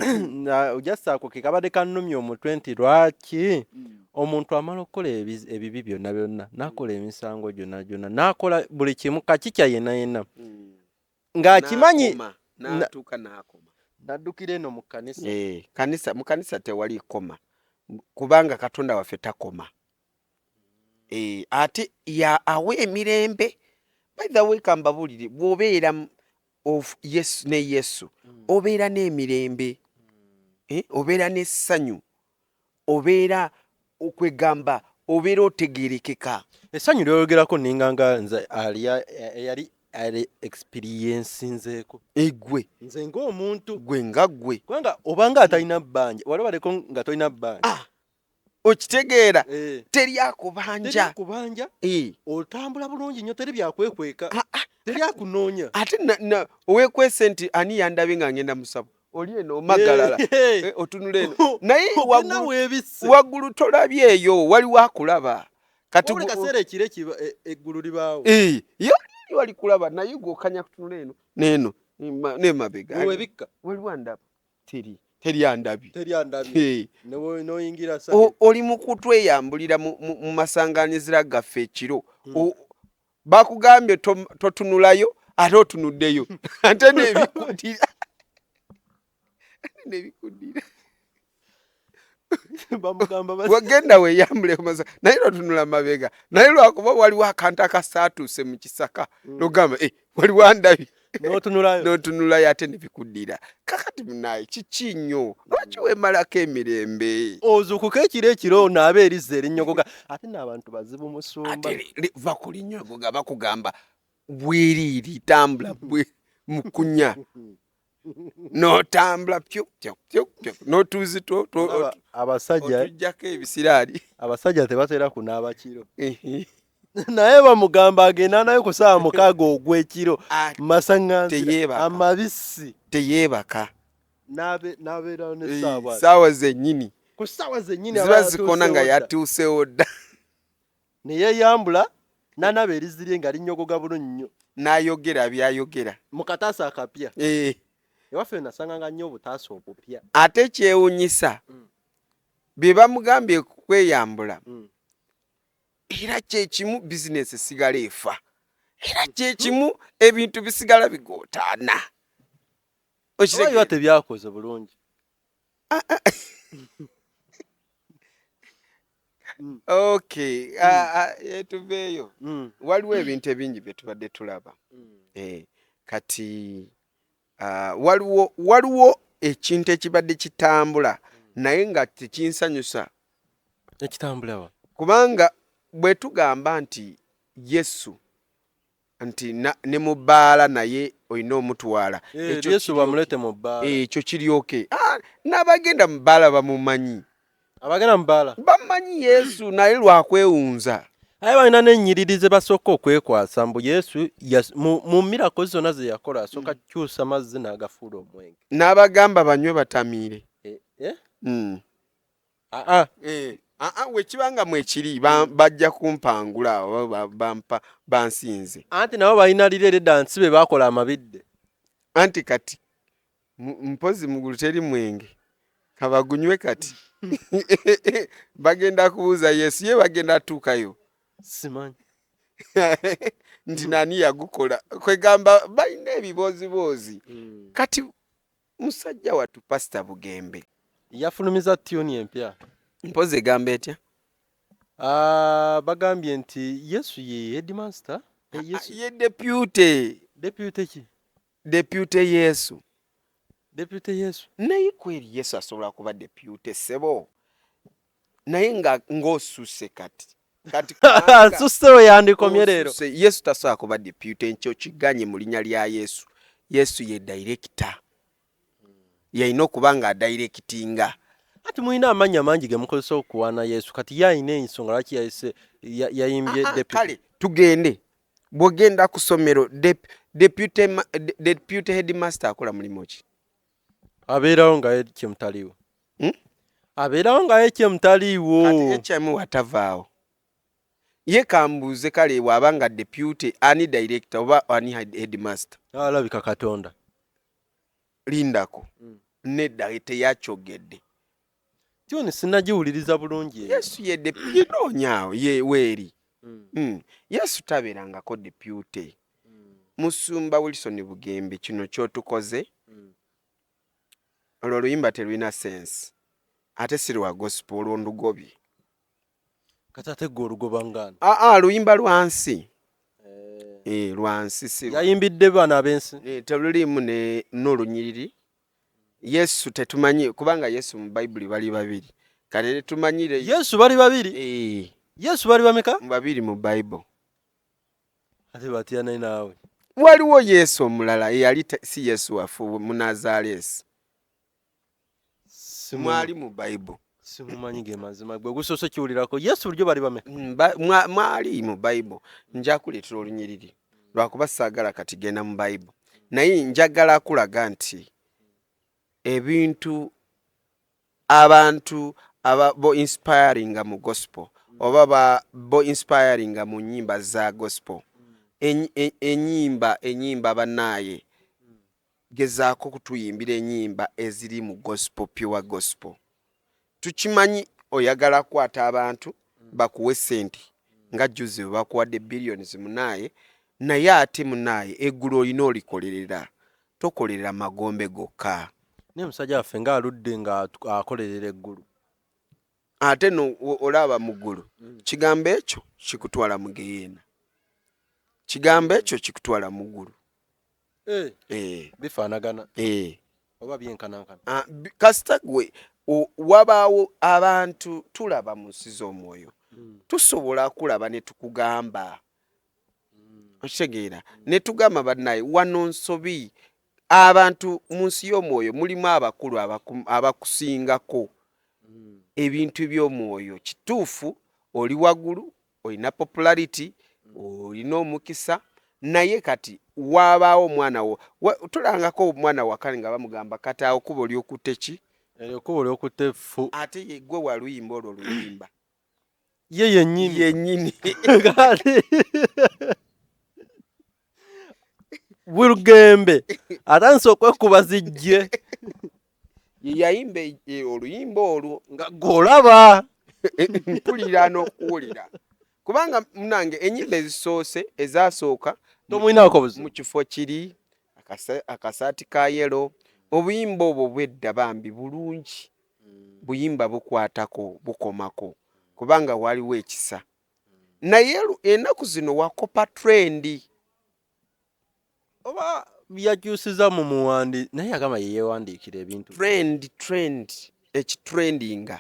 [SPEAKER 1] ojasaako ke kabadde kannumya omutwe nti lwaki omuntu amala okukola ebibi byonna n'akola emisango gyonna n'akola buli kimu kakikya yenna ng'akimanyi n'addukira eno mu kkanisa
[SPEAKER 2] mu kanisa tewali koma kubanga Katonda waffe takoma ate awa emirembe by the way kambabulire bw'obeera Yesu ne Yesu obeera n'emirembe obeera n'essanyu obeera okwegamba obeera otegeerekeka
[SPEAKER 1] essanyu lyoyogerako ninganga nze yali experience nzeeko
[SPEAKER 2] egwe
[SPEAKER 1] nze ng'omuntu
[SPEAKER 2] gwe nga gwe
[SPEAKER 1] kubanga obanga atalina bbanja wali baleko nga tolina bbanja
[SPEAKER 2] okitegeera teri akubanja
[SPEAKER 1] otambula bulungi nnyo teri byakwekweka teri akunoonya
[SPEAKER 2] ate oweekwese nti ani yandabe nga ngenda musabo oli eno omagalala otunula eno naye waggulu tolabye eyo waliwo akulaba
[SPEAKER 1] kati kaseera ekire eggulu libaawo
[SPEAKER 2] yo wali kulaba naye gwokanya kutunula eno neeno nemabega waliwo andaba teri andabye oli mu kutweyambulira mu masanganizira gaffe ekiro bakugambye totunulayo ate otunuddeyo ate nebikuddira wagenda weyambule naye lwotunula mabega naye lwakuba waliwo akantu akasaatuuse mu kisaka nogamba waliwo andabye n'otunulayo ate nebikuddira kakati munaye kiki nnyo lwaki weemalako emirembe
[SPEAKER 1] ozuukuka ekiro naaba erizza erinnyogoga ate n'abantu bazibu musumba
[SPEAKER 2] va ku linnyogoga bakugamba bweriiri tambula mukunya n'otambula n'otuuzi
[SPEAKER 1] abasajjako
[SPEAKER 2] ebisiraali
[SPEAKER 1] abasajja tebatera kunaaba kiro naye bamugamba agenda nayo ku ssaawa 6 ogw'ekiro masaŋŋanzi amabisi
[SPEAKER 2] teyeebaka
[SPEAKER 1] n'abeerawo n'essaawa
[SPEAKER 2] ssaawa zennyini
[SPEAKER 1] ku ssaawa zennyini
[SPEAKER 2] ziba zikona nga yatuusewo dda
[SPEAKER 1] ne yeeyambula n'anaba erizirye nga linnyogoga bulungi nnyo
[SPEAKER 2] n'ayogera byayogera
[SPEAKER 1] mu kataasa akapya ewaffe nasanganga nnyo obutaasa obupya
[SPEAKER 2] ate kyewunyisa bye bamugambye kweyambula era kyekimu bizinesi esigala efa era kyekimu ebintu bisigala bigootaana
[SPEAKER 1] oba tebyakoze bulungi
[SPEAKER 2] okay tuveeyo waliwo ebintu ebingi bye tubadde tulaba kati waliwo ekintu ekibadde kitambula naye nga tekinsanyusa
[SPEAKER 1] ekitambulawa
[SPEAKER 2] kubanga bwe tugamba nti Yesu nti ne mu bbaala naye olina omutwala
[SPEAKER 1] Yesu bamulete mu bbaala
[SPEAKER 2] ekyo kiryoke n'abagenda mu bbaala bamumanyi
[SPEAKER 1] abagenda mu bbaala
[SPEAKER 2] bamanyi Yesu naye lwakwewunza
[SPEAKER 1] aye balina n'ennyiriri ze basooka okwekwasa mbu Yesu mu mirako zonna ze yakola asooka kyusa mazzi n'agafuula omwenge
[SPEAKER 2] n'abagamba banywe batamiire wekibanga mwekiri bajja kumpangula awo bansinze
[SPEAKER 1] anti nabo balina lirere dansi be bakola amabidde
[SPEAKER 2] anti kati mpozi mugulu teri mwenge kabagunywe kati bagenda kubuuza Yesu ye bagenda atuukayo
[SPEAKER 1] simanyi
[SPEAKER 2] nti nani yagukola kwegamba balina ebiboozibozi kati musajja wattu Pastor Bugembe
[SPEAKER 1] yafulumiza tuni empya
[SPEAKER 2] mpozi egamba etya
[SPEAKER 1] bagambye nti Yesu ye headmaster
[SPEAKER 2] ye deputy
[SPEAKER 1] ki
[SPEAKER 2] deputy Yesu naye kweri Yesu asobola kuba deputy sebo naye ng'osusse kati
[SPEAKER 1] sussewo yandikomye leero
[SPEAKER 2] Yesu tasobola kuba deputy nkyo kiganye mu linnya lya Yesu ye director yalina okuba nga adirectinga
[SPEAKER 1] ati mulina amannya mangi ge mukozesa okuwaana Yesu kati yalina ensonga lwaki yayimbye
[SPEAKER 2] kale tugende bw'ogenda ku ssomero deputy headmaster akola mulimu ki
[SPEAKER 1] abeerawo nga ye kyemutaliiwo abeerawo nga ye kyemutaliiwo
[SPEAKER 2] kati HM watavaawo ye kambuuze kale bw'aba nga deputy ani director oba ani headmaster
[SPEAKER 1] alabika Katonda
[SPEAKER 2] lindako nedda teyakyogedde
[SPEAKER 1] tyoni sinnagiwuliriza bulungi
[SPEAKER 2] Yesu ye deputy noonyaawo ye weeri Yesu tabeerangako deputy Musumba Wilson Bugembe kino kyotukoze olwo oluyimba terulina sense ate si lwa gospel olwondugobye
[SPEAKER 1] kati ate gwe olugoba ngaana
[SPEAKER 2] luyimba lwansi lwansi si
[SPEAKER 1] yayimbidde bana ab'ensi
[SPEAKER 2] terulimu n'olunyiriri Yesu tetumanyi kubanga Yesu mu Bayibuli bali babiri kale tetumanyire
[SPEAKER 1] Yesu bali babiri Yesu bali bameka
[SPEAKER 2] babiri mu Bayibuli
[SPEAKER 1] ate batya naawe
[SPEAKER 2] waliwo Yesu omulala eyali si Yesu wafu mu Nazaresi mwali mu Bayibuli
[SPEAKER 1] simumanyi ge mazima gwe gusoose kiwulirako Yesu bulyo bali bameka
[SPEAKER 2] mwali mu Bayibuli nja kuleetera olunyiriri lwakuba saagala kati genda mu Bayibuli naye njagala kulaga nti ebintu abantu bo inspiring mu gospel oba bo inspiring mu nnyimba za gospel enyimba banaye gezaako kutuyimbira ennyimba eziri mu gospel pure gospel tukimanyi oyagala kwata abantu bakuwe sente nga juzi bakuwadde billions munaye naye ate munaye eggulu olina olikolerera tokolerera magombe gokka
[SPEAKER 1] ne musajja waffe nga aludde nga akolerera eggulu
[SPEAKER 2] ate no olaba mu ggulu kigambo ekyo kikutwala mu geyeena kigambo ekyo kikutwala mu ggulu
[SPEAKER 1] bifaanagana oba byenkanankana
[SPEAKER 2] kasita gwe wabaawo abantu tulaba mu nsi z'omwoyo tusobola kulaba ne tukugamba okitegeera ne tugamba bannaye wano nsobi abantu mu nsi y'omwoyo mulimu abakulu abakusingako ebintu by'omwoyo kituufu oli waggulu olina popularity olina omukisa naye kati wabaawo omwana wo tulangako omwana wakale nga bamugamba kati awo kuba oli okutte ki
[SPEAKER 1] okuba oli okutte fu
[SPEAKER 2] ate yeggwe waluyimba olwo luyimba
[SPEAKER 1] ye yennyini Bugembe atanse okwekuba zijje
[SPEAKER 2] yeyayimba oluyimba olwo
[SPEAKER 1] nga golaba
[SPEAKER 2] mpulira n'okuwulira kubanga munange ennyimba ezisoose ezasooka
[SPEAKER 1] tomwinaako buzibu
[SPEAKER 2] mu kifo kiri akasaati ka yero obuyimba obwo bwedda bambi bulungi buyimba bukwatako bukomako kubanga waliwo ekisa naye ennaku zino wakopa trendi
[SPEAKER 1] oba byakyusiza mu muwandi naye agamba ye yeewandiikira ebintu
[SPEAKER 2] trend ekitrendinga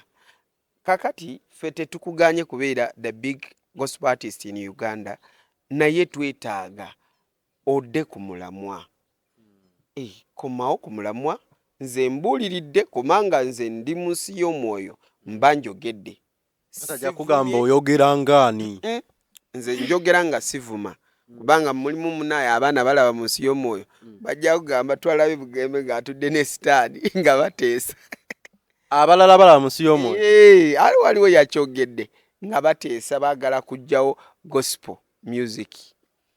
[SPEAKER 2] kakati ffe tetukuganye kubeera the big gospel artist in Uganda naye twetaaga odde ku mulamwa. Komawo ku mulamwa nze mbuuliridde kubanga nze ndi mu nsi y'omwoyo mba njogedde.
[SPEAKER 1] Atajja kugamba oyogera ngaani.
[SPEAKER 2] Nze njogera nga sivuma kubanga mulimu munaye abaana balaba mu nsi y'omwoyo bajja kugamba twalabe Bugembe ng'atudde ne sitaani nga bateesa.
[SPEAKER 1] Abalala balaba mu nsi y'omwoyo.
[SPEAKER 2] Ali waliwo yakyogedde nga bateesa baagala kuggyawo gospel music.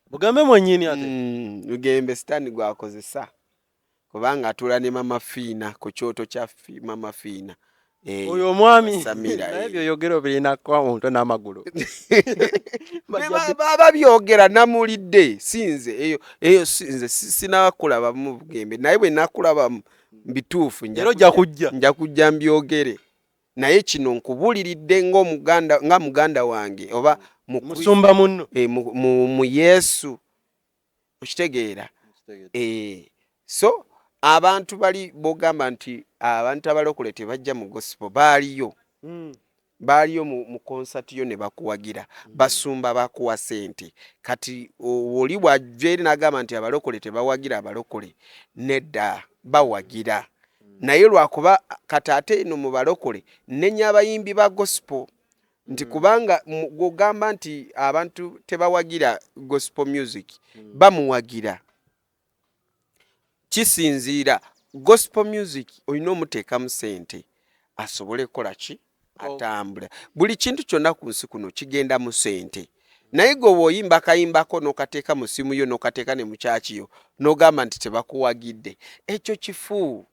[SPEAKER 1] Bugembe mwennyini ate.
[SPEAKER 2] Bugembe sitaani gwakozesa kubanga atula ne Mama Fiina ku kyoto kya Mama Fiina.
[SPEAKER 1] Oyo omwami
[SPEAKER 2] Samira
[SPEAKER 1] naye by'oyogera birinako omuntu n'amagulu.
[SPEAKER 2] Baba byogera namulidde sinze eyo sinze sinakulaba mu Bugembe naye bwe nakulaba bituufu nja kujja mbyogere naye kino nkubuliridde nga muganda wange oba
[SPEAKER 1] musumba munno
[SPEAKER 2] mu Yesu okitegeera. So abantu bali bogamba nti abantu abalokole tebajja mu gospel baaliyo mu concert yo ne bakuwagira basumba bakuwa sente kati oli bwajjeeri n'agamba nti abalokole tebawagira abalokole nedda bawagira naye lwakuba kati ate eno mu balokole nenya abayimbi ba gospel nti kubanga gogamba nti abantu tebawagira gospel music bamuwagira. Kisinziira gospel music olina omuteekamu sente asobole kukola ki atambula. Buli kintu kyonna ku nsi kuno kigenda mu sente naye gwe bw'oyimba akayimbako n'okateeka mu simu yo n'okateeka ne mu kyaki yo n'ogamba nti tebakuwagidde ekyo kifu.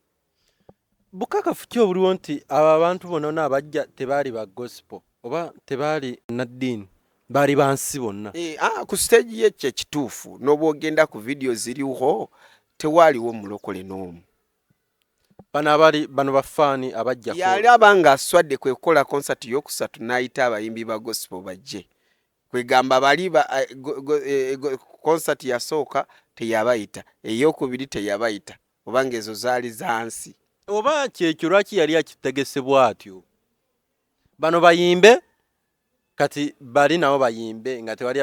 [SPEAKER 1] Bukakafu ki obuliwo nti abo abantu bonna abajja tebaali ba gospel oba tebaali naddiini baali bansi bonna?
[SPEAKER 2] Ku stage y'ekyo ekituufu n'oba ogenda ku video ziriho tewaaliwo mulokole n'omu.
[SPEAKER 1] Bano bafaani abajja
[SPEAKER 2] yali abanga aswadde kwe kukola concert y'okusatu n'ayita abayimbi ba gospel bajje kwegamba bali concert yasooka teyabayita ey'okubiri teyabayita obanga ezo zaali zansi.
[SPEAKER 1] Oba kyekyo lwaki yali akitegesebwa atyo bano bayimbe kati bali nabo bayimbe nga tewali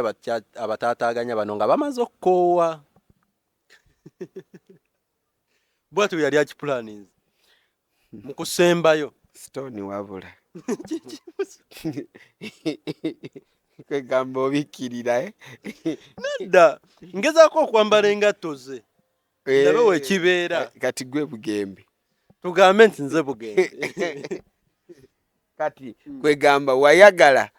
[SPEAKER 1] abataataaganya bano nga bamaze okukoowa. Bwatyo yali akipulaninze mu kusembayo
[SPEAKER 2] Stone wabula kwegamba obikkirira
[SPEAKER 1] nedda ngezaako okwambala engatto ze ndabe wekibeera.
[SPEAKER 2] Kati gwe Bugembe
[SPEAKER 1] tugambe nti nze Bugembe
[SPEAKER 2] kati kwegamba wayagala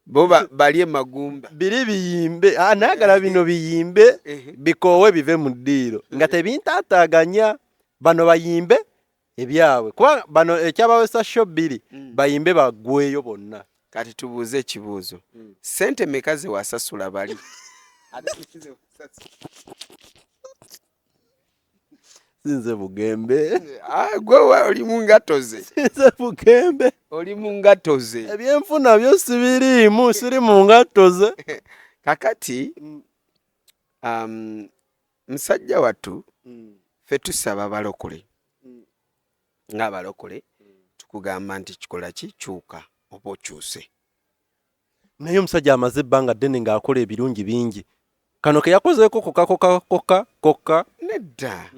[SPEAKER 2] bo balye magumba
[SPEAKER 1] biri biyimbe nayagala bino biyimbe bikoowe bive mu ddiiro nga tebintaataaganya bano bayimbe ebyabwe kuba bano ekyabawesa sho bbiri bayimbe baggweeyo bonna.
[SPEAKER 2] Kati tubuuze ekibuuzo sente meka ze wasasula bali?
[SPEAKER 1] Sinze Bugembe.
[SPEAKER 2] Gwe oli mu ngato ze.
[SPEAKER 1] Sinze Bugembe.
[SPEAKER 2] Oli mu ngato ze.
[SPEAKER 1] Ebyenfuna byo sibiriimu siri mu ngato ze.
[SPEAKER 2] Kakati musajja wattu ffe tusaba balokole ng'abalokole tukugamba nti kikola ki kyuka oba okyuse.
[SPEAKER 1] Naye omusajja amaze ebbanga ddene ng'akola ebirungi bingi kano ke yakozeeko kokka
[SPEAKER 2] nedda.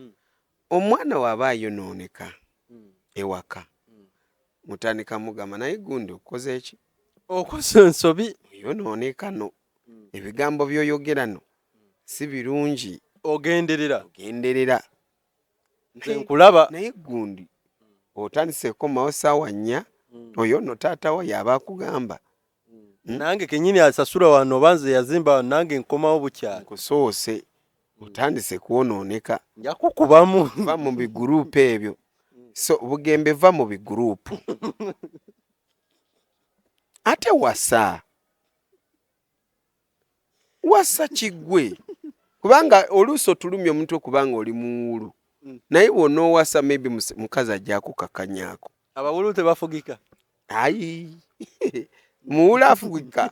[SPEAKER 2] Omwana waba ayonooneka ewaka mutandika mugamba naye gundi okoze eki
[SPEAKER 1] okoze ensobi
[SPEAKER 2] oyonooneka no ebigambo by'oyogera no si birungi
[SPEAKER 1] ogenderera
[SPEAKER 2] nze
[SPEAKER 1] nkulaba
[SPEAKER 2] naye gundi otandiseeko mawo saawa 4 oyo no taata wo yaba akugamba
[SPEAKER 1] nange kenyini asasula wano oba nze yazimba wano nange nkomawo bukyali
[SPEAKER 2] kusoose otandise kwonooneka
[SPEAKER 1] nja kukubamu
[SPEAKER 2] va mu biguruupu ebyo. So Bugembe va mu biguruupu ate wasa kigwe kubanga oluusi otulumya omuntu okubanga oli muwulu naye wonoowasa maybe mukazi ajja kukakanyaako.
[SPEAKER 1] abawulu tebafugika
[SPEAKER 2] ayi muwulu afugika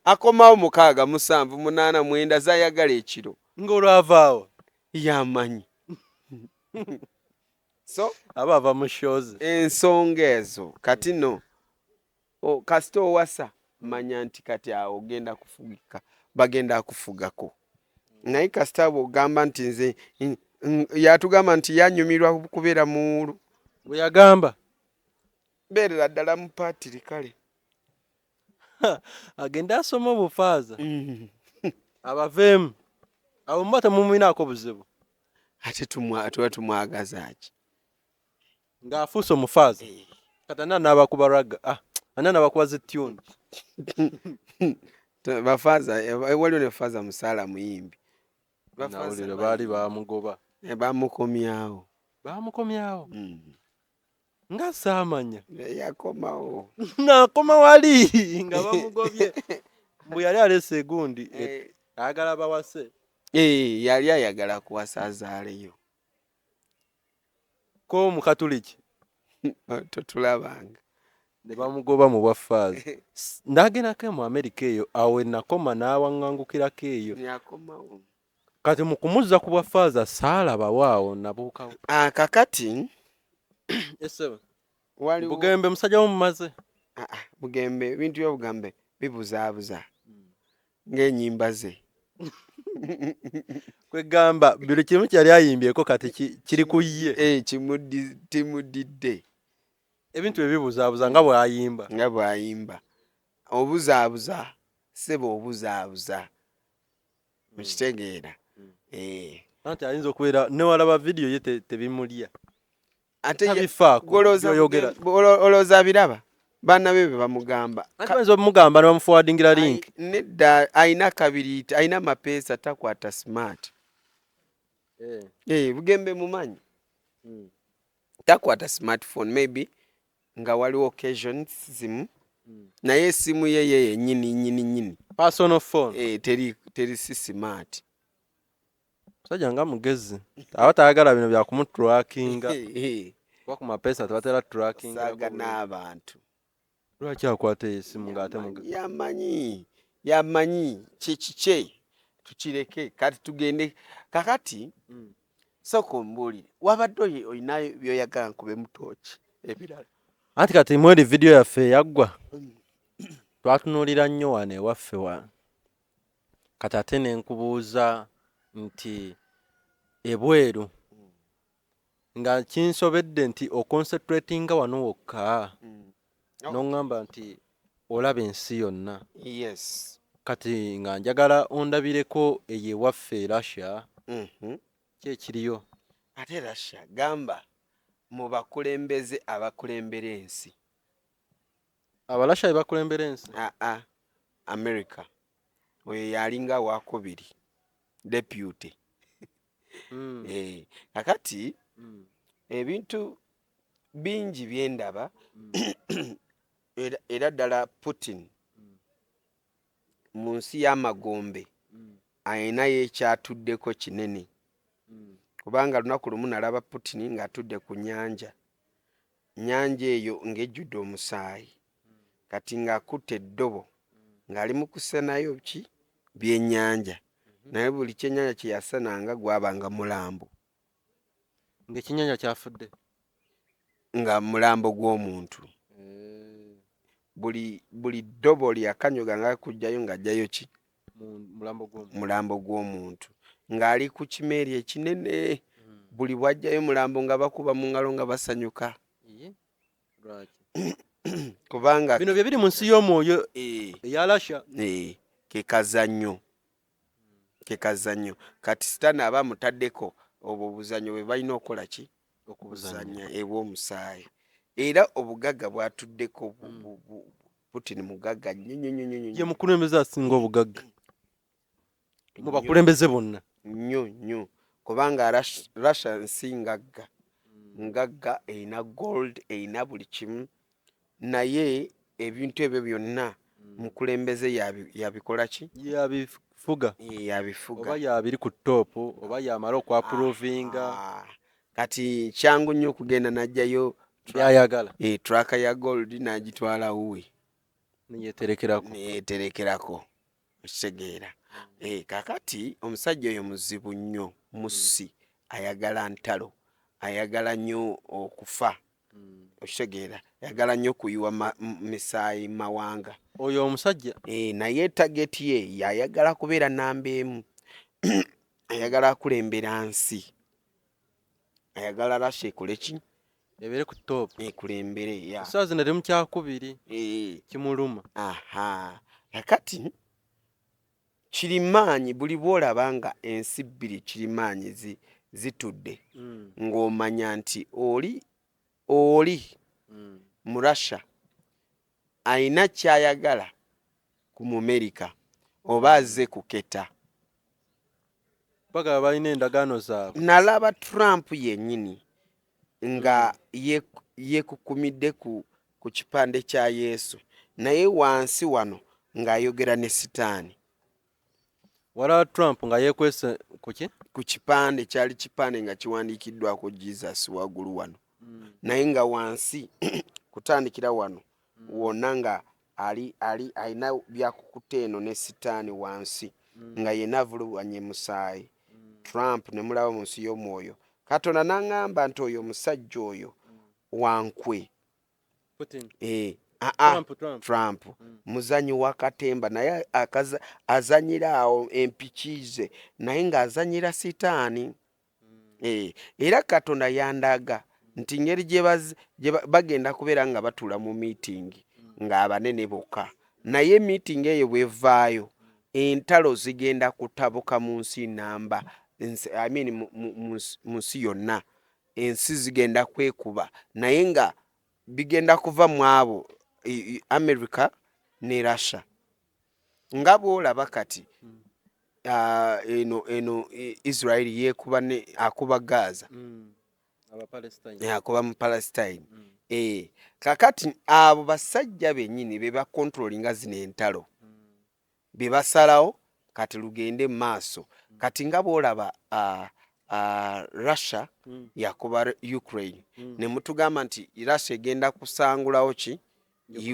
[SPEAKER 2] akomawo 6 7 8 9 zayagala ekiro
[SPEAKER 1] ng'olwavaawo
[SPEAKER 2] yamanyi. So
[SPEAKER 1] abava mu shows
[SPEAKER 2] ensonga ezo kati no kasita owasa manya nti kati awo ogenda kufugika bagenda kufugako naye kasita bw'ogamba nti nze yatugamba nti yanyumirwa kubeera muwulu
[SPEAKER 1] bwe yagamba
[SPEAKER 2] beerera ddala mu paatiri kale
[SPEAKER 1] agenda asoma obufaaza abaveemu abo muba temumuinaako buzibu
[SPEAKER 2] ate tuba tumwagaza ki
[SPEAKER 1] ng'afuuse omufaaza kati ana n'abakuba raga ana n'abakuba zityuni
[SPEAKER 2] bafaaza waliwo ne faaza musaala muyimbi
[SPEAKER 1] nawulire baali bamugoba
[SPEAKER 2] bamukomyawo
[SPEAKER 1] nga saamanya
[SPEAKER 2] yakomawo
[SPEAKER 1] n'akoma wali nga bamugobye mbu yali alese egundi ayagala bawase
[SPEAKER 2] yali ayagala kuwasa azaaleyo
[SPEAKER 1] ko mukatuliki
[SPEAKER 2] totulabanga
[SPEAKER 1] ne bamugoba mu bwafaaza ndagendako mu Amerika eyo awe nakoma n'awaŋŋangukirako eyo
[SPEAKER 2] yakomawo
[SPEAKER 1] kati mu kumuzza ku bwafaaza saalabawo awo nabuukawo
[SPEAKER 2] kakati
[SPEAKER 1] bugembe musajja womumaze
[SPEAKER 2] bugembe ebintu by'obugambe bibuzaabuza ng'ennyimba ze
[SPEAKER 1] kwegamba buli kimu kyali ayimbyeko kati kiri ku ye
[SPEAKER 2] timuddidde
[SPEAKER 1] ebintu ebibuzaabuza nga
[SPEAKER 2] bw'ayimba obuzaabuza seba obuzaabuza mukitegeera
[SPEAKER 1] anti ayinza okubeera newalaba vidiyo ye tebimulya
[SPEAKER 2] ate
[SPEAKER 1] olowooza
[SPEAKER 2] biraba baana be bamugamba
[SPEAKER 1] bayinza obumugamba ne bamuforwardingira link
[SPEAKER 2] nedda ayina kabiri ayina mapeesa takwata smart bugembe mumanyi takwata smartphone maybe nga waliwo occasions zimu naye esimu ye yennyini
[SPEAKER 1] personal phone
[SPEAKER 2] teri si smart
[SPEAKER 1] musajja nga mugezi aba tayagala bino byakumuturakinga kuba ku mapeesa tebatera tracking
[SPEAKER 2] saga n'abantu
[SPEAKER 1] lwaki akwata esimu ng'ate
[SPEAKER 2] yamanyi kikye tukireke kati tugende kakati sooka ombuulire wabadde olinayo byoyagala nkube mutooki ebirala
[SPEAKER 1] anti kati mweri vidiyo yaffe yaggwa twatunuulira nnyo wano ewaffe kati ate ne nkubuuza nti ebweru nga kinsobedde nti oconcentratinga wano wokka n'oŋŋamba nti olaba ensi yonna
[SPEAKER 2] yes
[SPEAKER 1] kati nga njagala ondabireko eyo ewaffe Russia kyekiriyo
[SPEAKER 2] ate Russia gamba mu bakulembeze abakulembera ensi
[SPEAKER 1] abalasha bebakulembera ensi
[SPEAKER 2] America oyo yalinga wakubiri deputy kakati ebintu bingi byendaba era ddala Putin mu nsi y'amagombe ayinayo ekyatuddeko kinene kubanga lunaku lumu nalaba Putin ng'atudde ku nnyanja eyo ng'ejjudde omusaayi kati ng'akutte eddobo ng'ali mu kusenayo byennyanja naye buli kyennyanja kye yasenanga gwabanga mulambo
[SPEAKER 1] ng'ekyennyanja kyafudde
[SPEAKER 2] nga mulambo gw'omuntu buli ddobo lyakanyoga nga kujjayo ng'ajjayo mulambo gw'omuntu ng'ali ku kimeeri ekinene buli bwajjayo mulambo nga bakuba mu ngalo nga basanyuka kubanga
[SPEAKER 1] bino bye biri mu nsi y'omwoyo eya Russia
[SPEAKER 2] kekazannyo kati sitaani aba mutaddeko obwo obuzannyo bwe balina okukola ki okubuzannya ebw'omusaayi era obugagga bwatuddeko Putin mugagga nnyo
[SPEAKER 1] ye mukulembeze asinga obugagga mu bakulembeze bonna
[SPEAKER 2] nnyo kubanga Russia nsi ngagga erina gold erina buli kimu naye ebintu ebyo byonna mukulembeze yabikola ki
[SPEAKER 1] yabifuga oba yabiri ku toopu oba yamala okwapurovinga
[SPEAKER 2] kati kyangu nnyo okugenda n'ajjayo
[SPEAKER 1] byayagala
[SPEAKER 2] traka ya gold n'agitwala wuwe neyeterekerako okitegeera kakati omusajja oyo muzibu nnyo musi ayagala ntalo ayagala nnyo okufa okitegeera ayagala nnyo kuyiwa misaayi mawanga
[SPEAKER 1] oyo omusajja
[SPEAKER 2] naye tageti ye yayagala kubeera namba emu ayagala akulembera nsi, ayagala Russia ekole ki
[SPEAKER 1] ebere ku top
[SPEAKER 2] ekulembere ya
[SPEAKER 1] saa zino eri mu kyakubiri kimuluma.
[SPEAKER 2] aha kakati kirimaanyi buli bwolaba nga ensi bbiri kirimaanyi zitudde ng'omanya nti oli mu Russia ayina kyayagala ku America oba azze kuketa.
[SPEAKER 1] Bagaba balina endagaano zaabwe.
[SPEAKER 2] Nalaba Trump yennyini nga yekukumidde ku kipande kya Yesu naye wansi wano ng'ayogera ne sitaani.
[SPEAKER 1] Wala Trump nga yekwese kuki?
[SPEAKER 2] Ku kipande kyali kipande nga kiwandiikiddwako Jesus waggulu wano. Naye nga wansi kutandikira wano wonna nga alina byakukuta eno ne sitaani wansi nga yenna avuluganye musaayi. Trump ne mulaba mu nsi y'omwoyo. Katonda n'aŋŋamba nti oyo omusajja oyo wankwe.
[SPEAKER 1] Putin.
[SPEAKER 2] Trump muzanyi wa katemba naye azanyira awo empiki ze naye ng'azanyira sitaani. Era Katonda yandaga nti ngeri gye bagenda kubeera nga batuula mu miitingi ng'abanene bokka, naye miitingi eyo bwevaayo entalo zigenda kutabuka mu nsi namba, mu nsi yonna ensi zigenda kwekuba naye nga bigenda kuva mu abo America ne Russia. Nga bw'olaba kati eno Israel yeekuba akuba Gaza, akuba mu Palestine. Kakati abo basajja bennyini be bakontrolinga zino entalo be basalawo kati lugende mu maaso. Kati nga bw'olaba Russia yakuba Ukraine ne mutugamba nti Russia egenda kusangulawo ki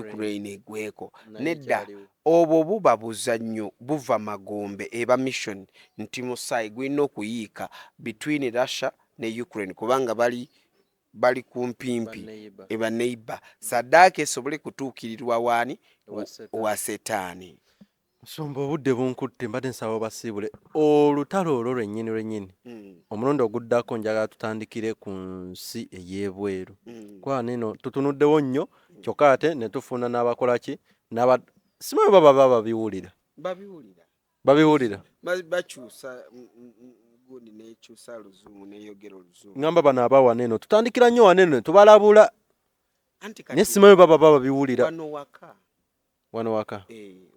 [SPEAKER 2] Ukraine egweko. Nedda obwo buba buzannyo buva magombe eba mission nti musaayi gwina okuyiika between Russia ne Ukraine kubanga bali kumpimpi eba neighbor. Saddaaka esobole kutuukirirwa waani wa setaani.
[SPEAKER 1] Nsumba obudde bunkutte mbadde nsaba basiibule olutalo olwo lwennyini omulundi oguddako njagala tutandikire ku nsi ey'ebweru. Kwa nino tutunuddewo nnyo kyokka ate ne tufuna n'abakola ki simanyi baba babiwulira
[SPEAKER 2] bakyusa gundi nekyusa Luzungu neyogera Oluzungu.
[SPEAKER 1] Ngamba bano abawana eno tutandikira nnyo wane eno tubalabula naye simanyi baba babiwulira wano waka.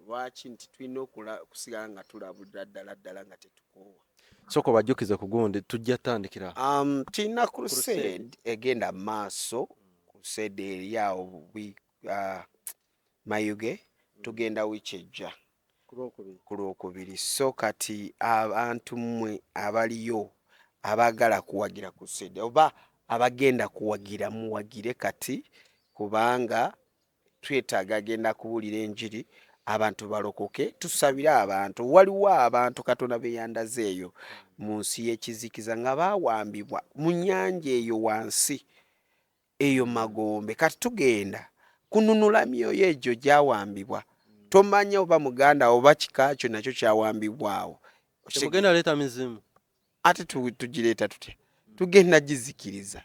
[SPEAKER 2] Lwaki nti tulina okusigala nga tulabulira ddala nga tetukoowa.
[SPEAKER 1] Soko bajjukize ku gundi tujja tandikira.
[SPEAKER 2] Tulina crusade egenda maaso, crusade eri awo Mayuge tugenda wiiki ejja ku Lwokubiri. So kati abantu mmwe abaliyo abaagala kuwagira crusade oba abagenda kuwagira muwagire kati kubanga twetaaga agenda kuwulira enjiri abantu balokoke. Tusabire abantu, waliwo abantu Katonda be yandazeeyo mu nsi y'ekizikiza nga baawambibwa mu nnyanja eyo wansi eyo magombe. Kati tugenda kununula myoyo egyo gyawambibwa. Tomanya oba muganda oba kika kyo nakyo kyawambibwawo.
[SPEAKER 1] Tugenda leeta mizimu
[SPEAKER 2] ate tugireeta tutya? Tugenda gizikiriza.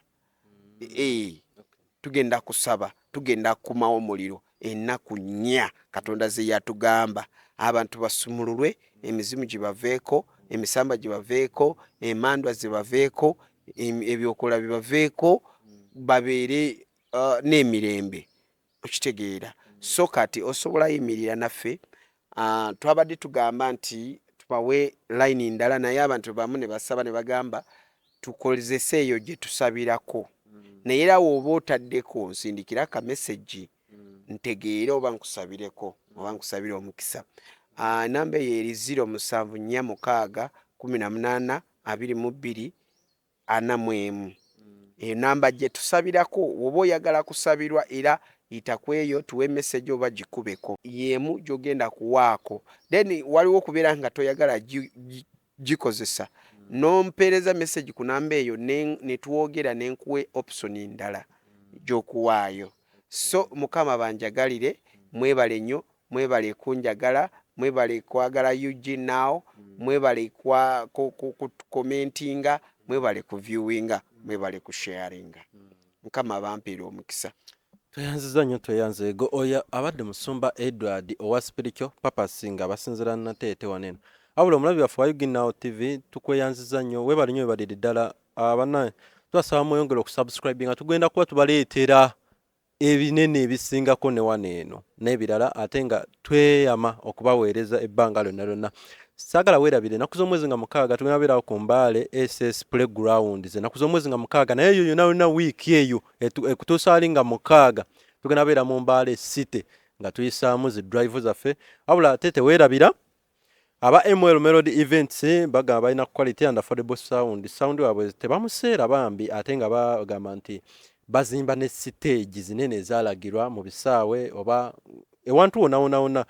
[SPEAKER 2] Tugenda kusaba, tugenda kumawo omuliro ennaku nnya Katonda ze yatugamba abantu basumululwe, emizimu gibaveeko, emisamba gibaveeko, emandwa zibaveeko, ebyokola bibaveeko, babeere n'emirembe. Okitegeera. So kati osobola yimirira naffe. Twabadde tugamba nti tubawe line ndala naye abantu bamu ne basaba ne bagamba tukozese eyo gye tusabirako. Naye era woba otaddeko nsindikira ka message ntegeere oba nkusabireko oba nkusabire omukisa. Namba eyo eri 0746182241. Eyo namba gye tusabirako woba oyagala kusabirwa era itakweyo tuwe message oba gikubeko yemu gyogenda kuwaako. Then waliwo okubeera nga toyagala gikozesa nompeereza message ku namba eyo ne twogera ne nkuwe option ndala gy'okuwaayo. So Mukama banjagalire, mwebale nnyo, mwebale kunjagala, mwebale kwagala UG Now, mwebale commentinga, mwebale ku viewinga, mwebale ku sharinga. Mukama bampeera omukisa.
[SPEAKER 1] Tweyanziza nnyo tweyanzeego oyo abadde musumba Edward owa spiritual purpose nga basinzira nateete waneno. Abula omulabi waffe wa UG Now TV tukweyanziza nnyo webali nnyo webalire ddala abana twasaba mweyongere okusubscribe nga tugenda kuba tubaleetera ebinene ebisingako ne waneeno n'ebirala ate nga tweyama okubaweereza ebbanga lyonna lyonna. Saagala weerabire ennaku z'omwezi nga 6 tugenda beerawo ku Mbale SS Playground ennaku z'omwezi nga 6 naye eyo yonna yonna wiiki eyo ekutuusa ali nga 6 tugenda beera mu Mbale City nga tuyisaamu zi drive zaffe. Wabula ate teweerabira aba ML Melody Events bagamba balina quality and affordable sound waabwe tebamuseera bambi ate nga bagamba nti bazimba ne stage zinene ezaalagirwa mu bisaawe oba ewantu wonna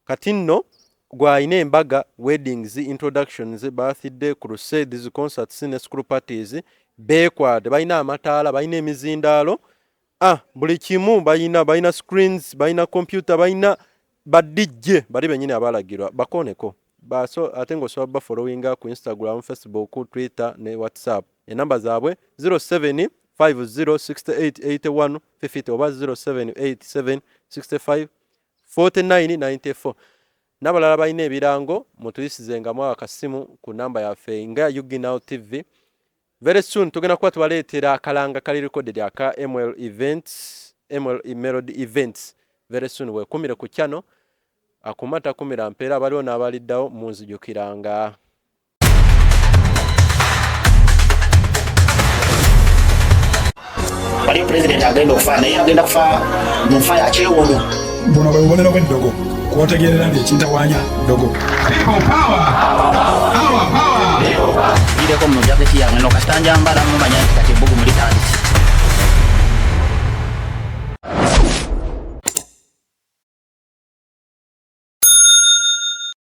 [SPEAKER 1] kati nno gwalina embaga weddings introductions birthday crusades concerts ne school parties beekwate balina amataala balina emizindaalo buli kimu balina screens balina computer balina badijje bali bennyini abaalagirwa bakoneko baso ate ng'osobola bafollowinga ku Instagram, Facebook, Twitter ne WhatsApp. Enamba zaabwe 0750688150 oba 0787654994. N'abalala balina ebirango mutuyisizengamu akasimu ku namba yaffe nga UG Now TV. Very soon tugenda kuba tubaleetera akalanga kali recorded aka ML Melody Events. Very soon weekumire ku channel. Akumata kumira mpeera baliwo n'abaliddawo munzijukiranga.
[SPEAKER 3] Waliyo president agenda okufa naye agenda kufa mu nfa ya kyewono.
[SPEAKER 4] Buno bwe bubonero bw'eddogo kwotegeerera ng'ekintawanya ddogo.
[SPEAKER 3] Ireko mu jaketi yange no kasitanja mbala mumanya nti kati ebbugu mulitandise.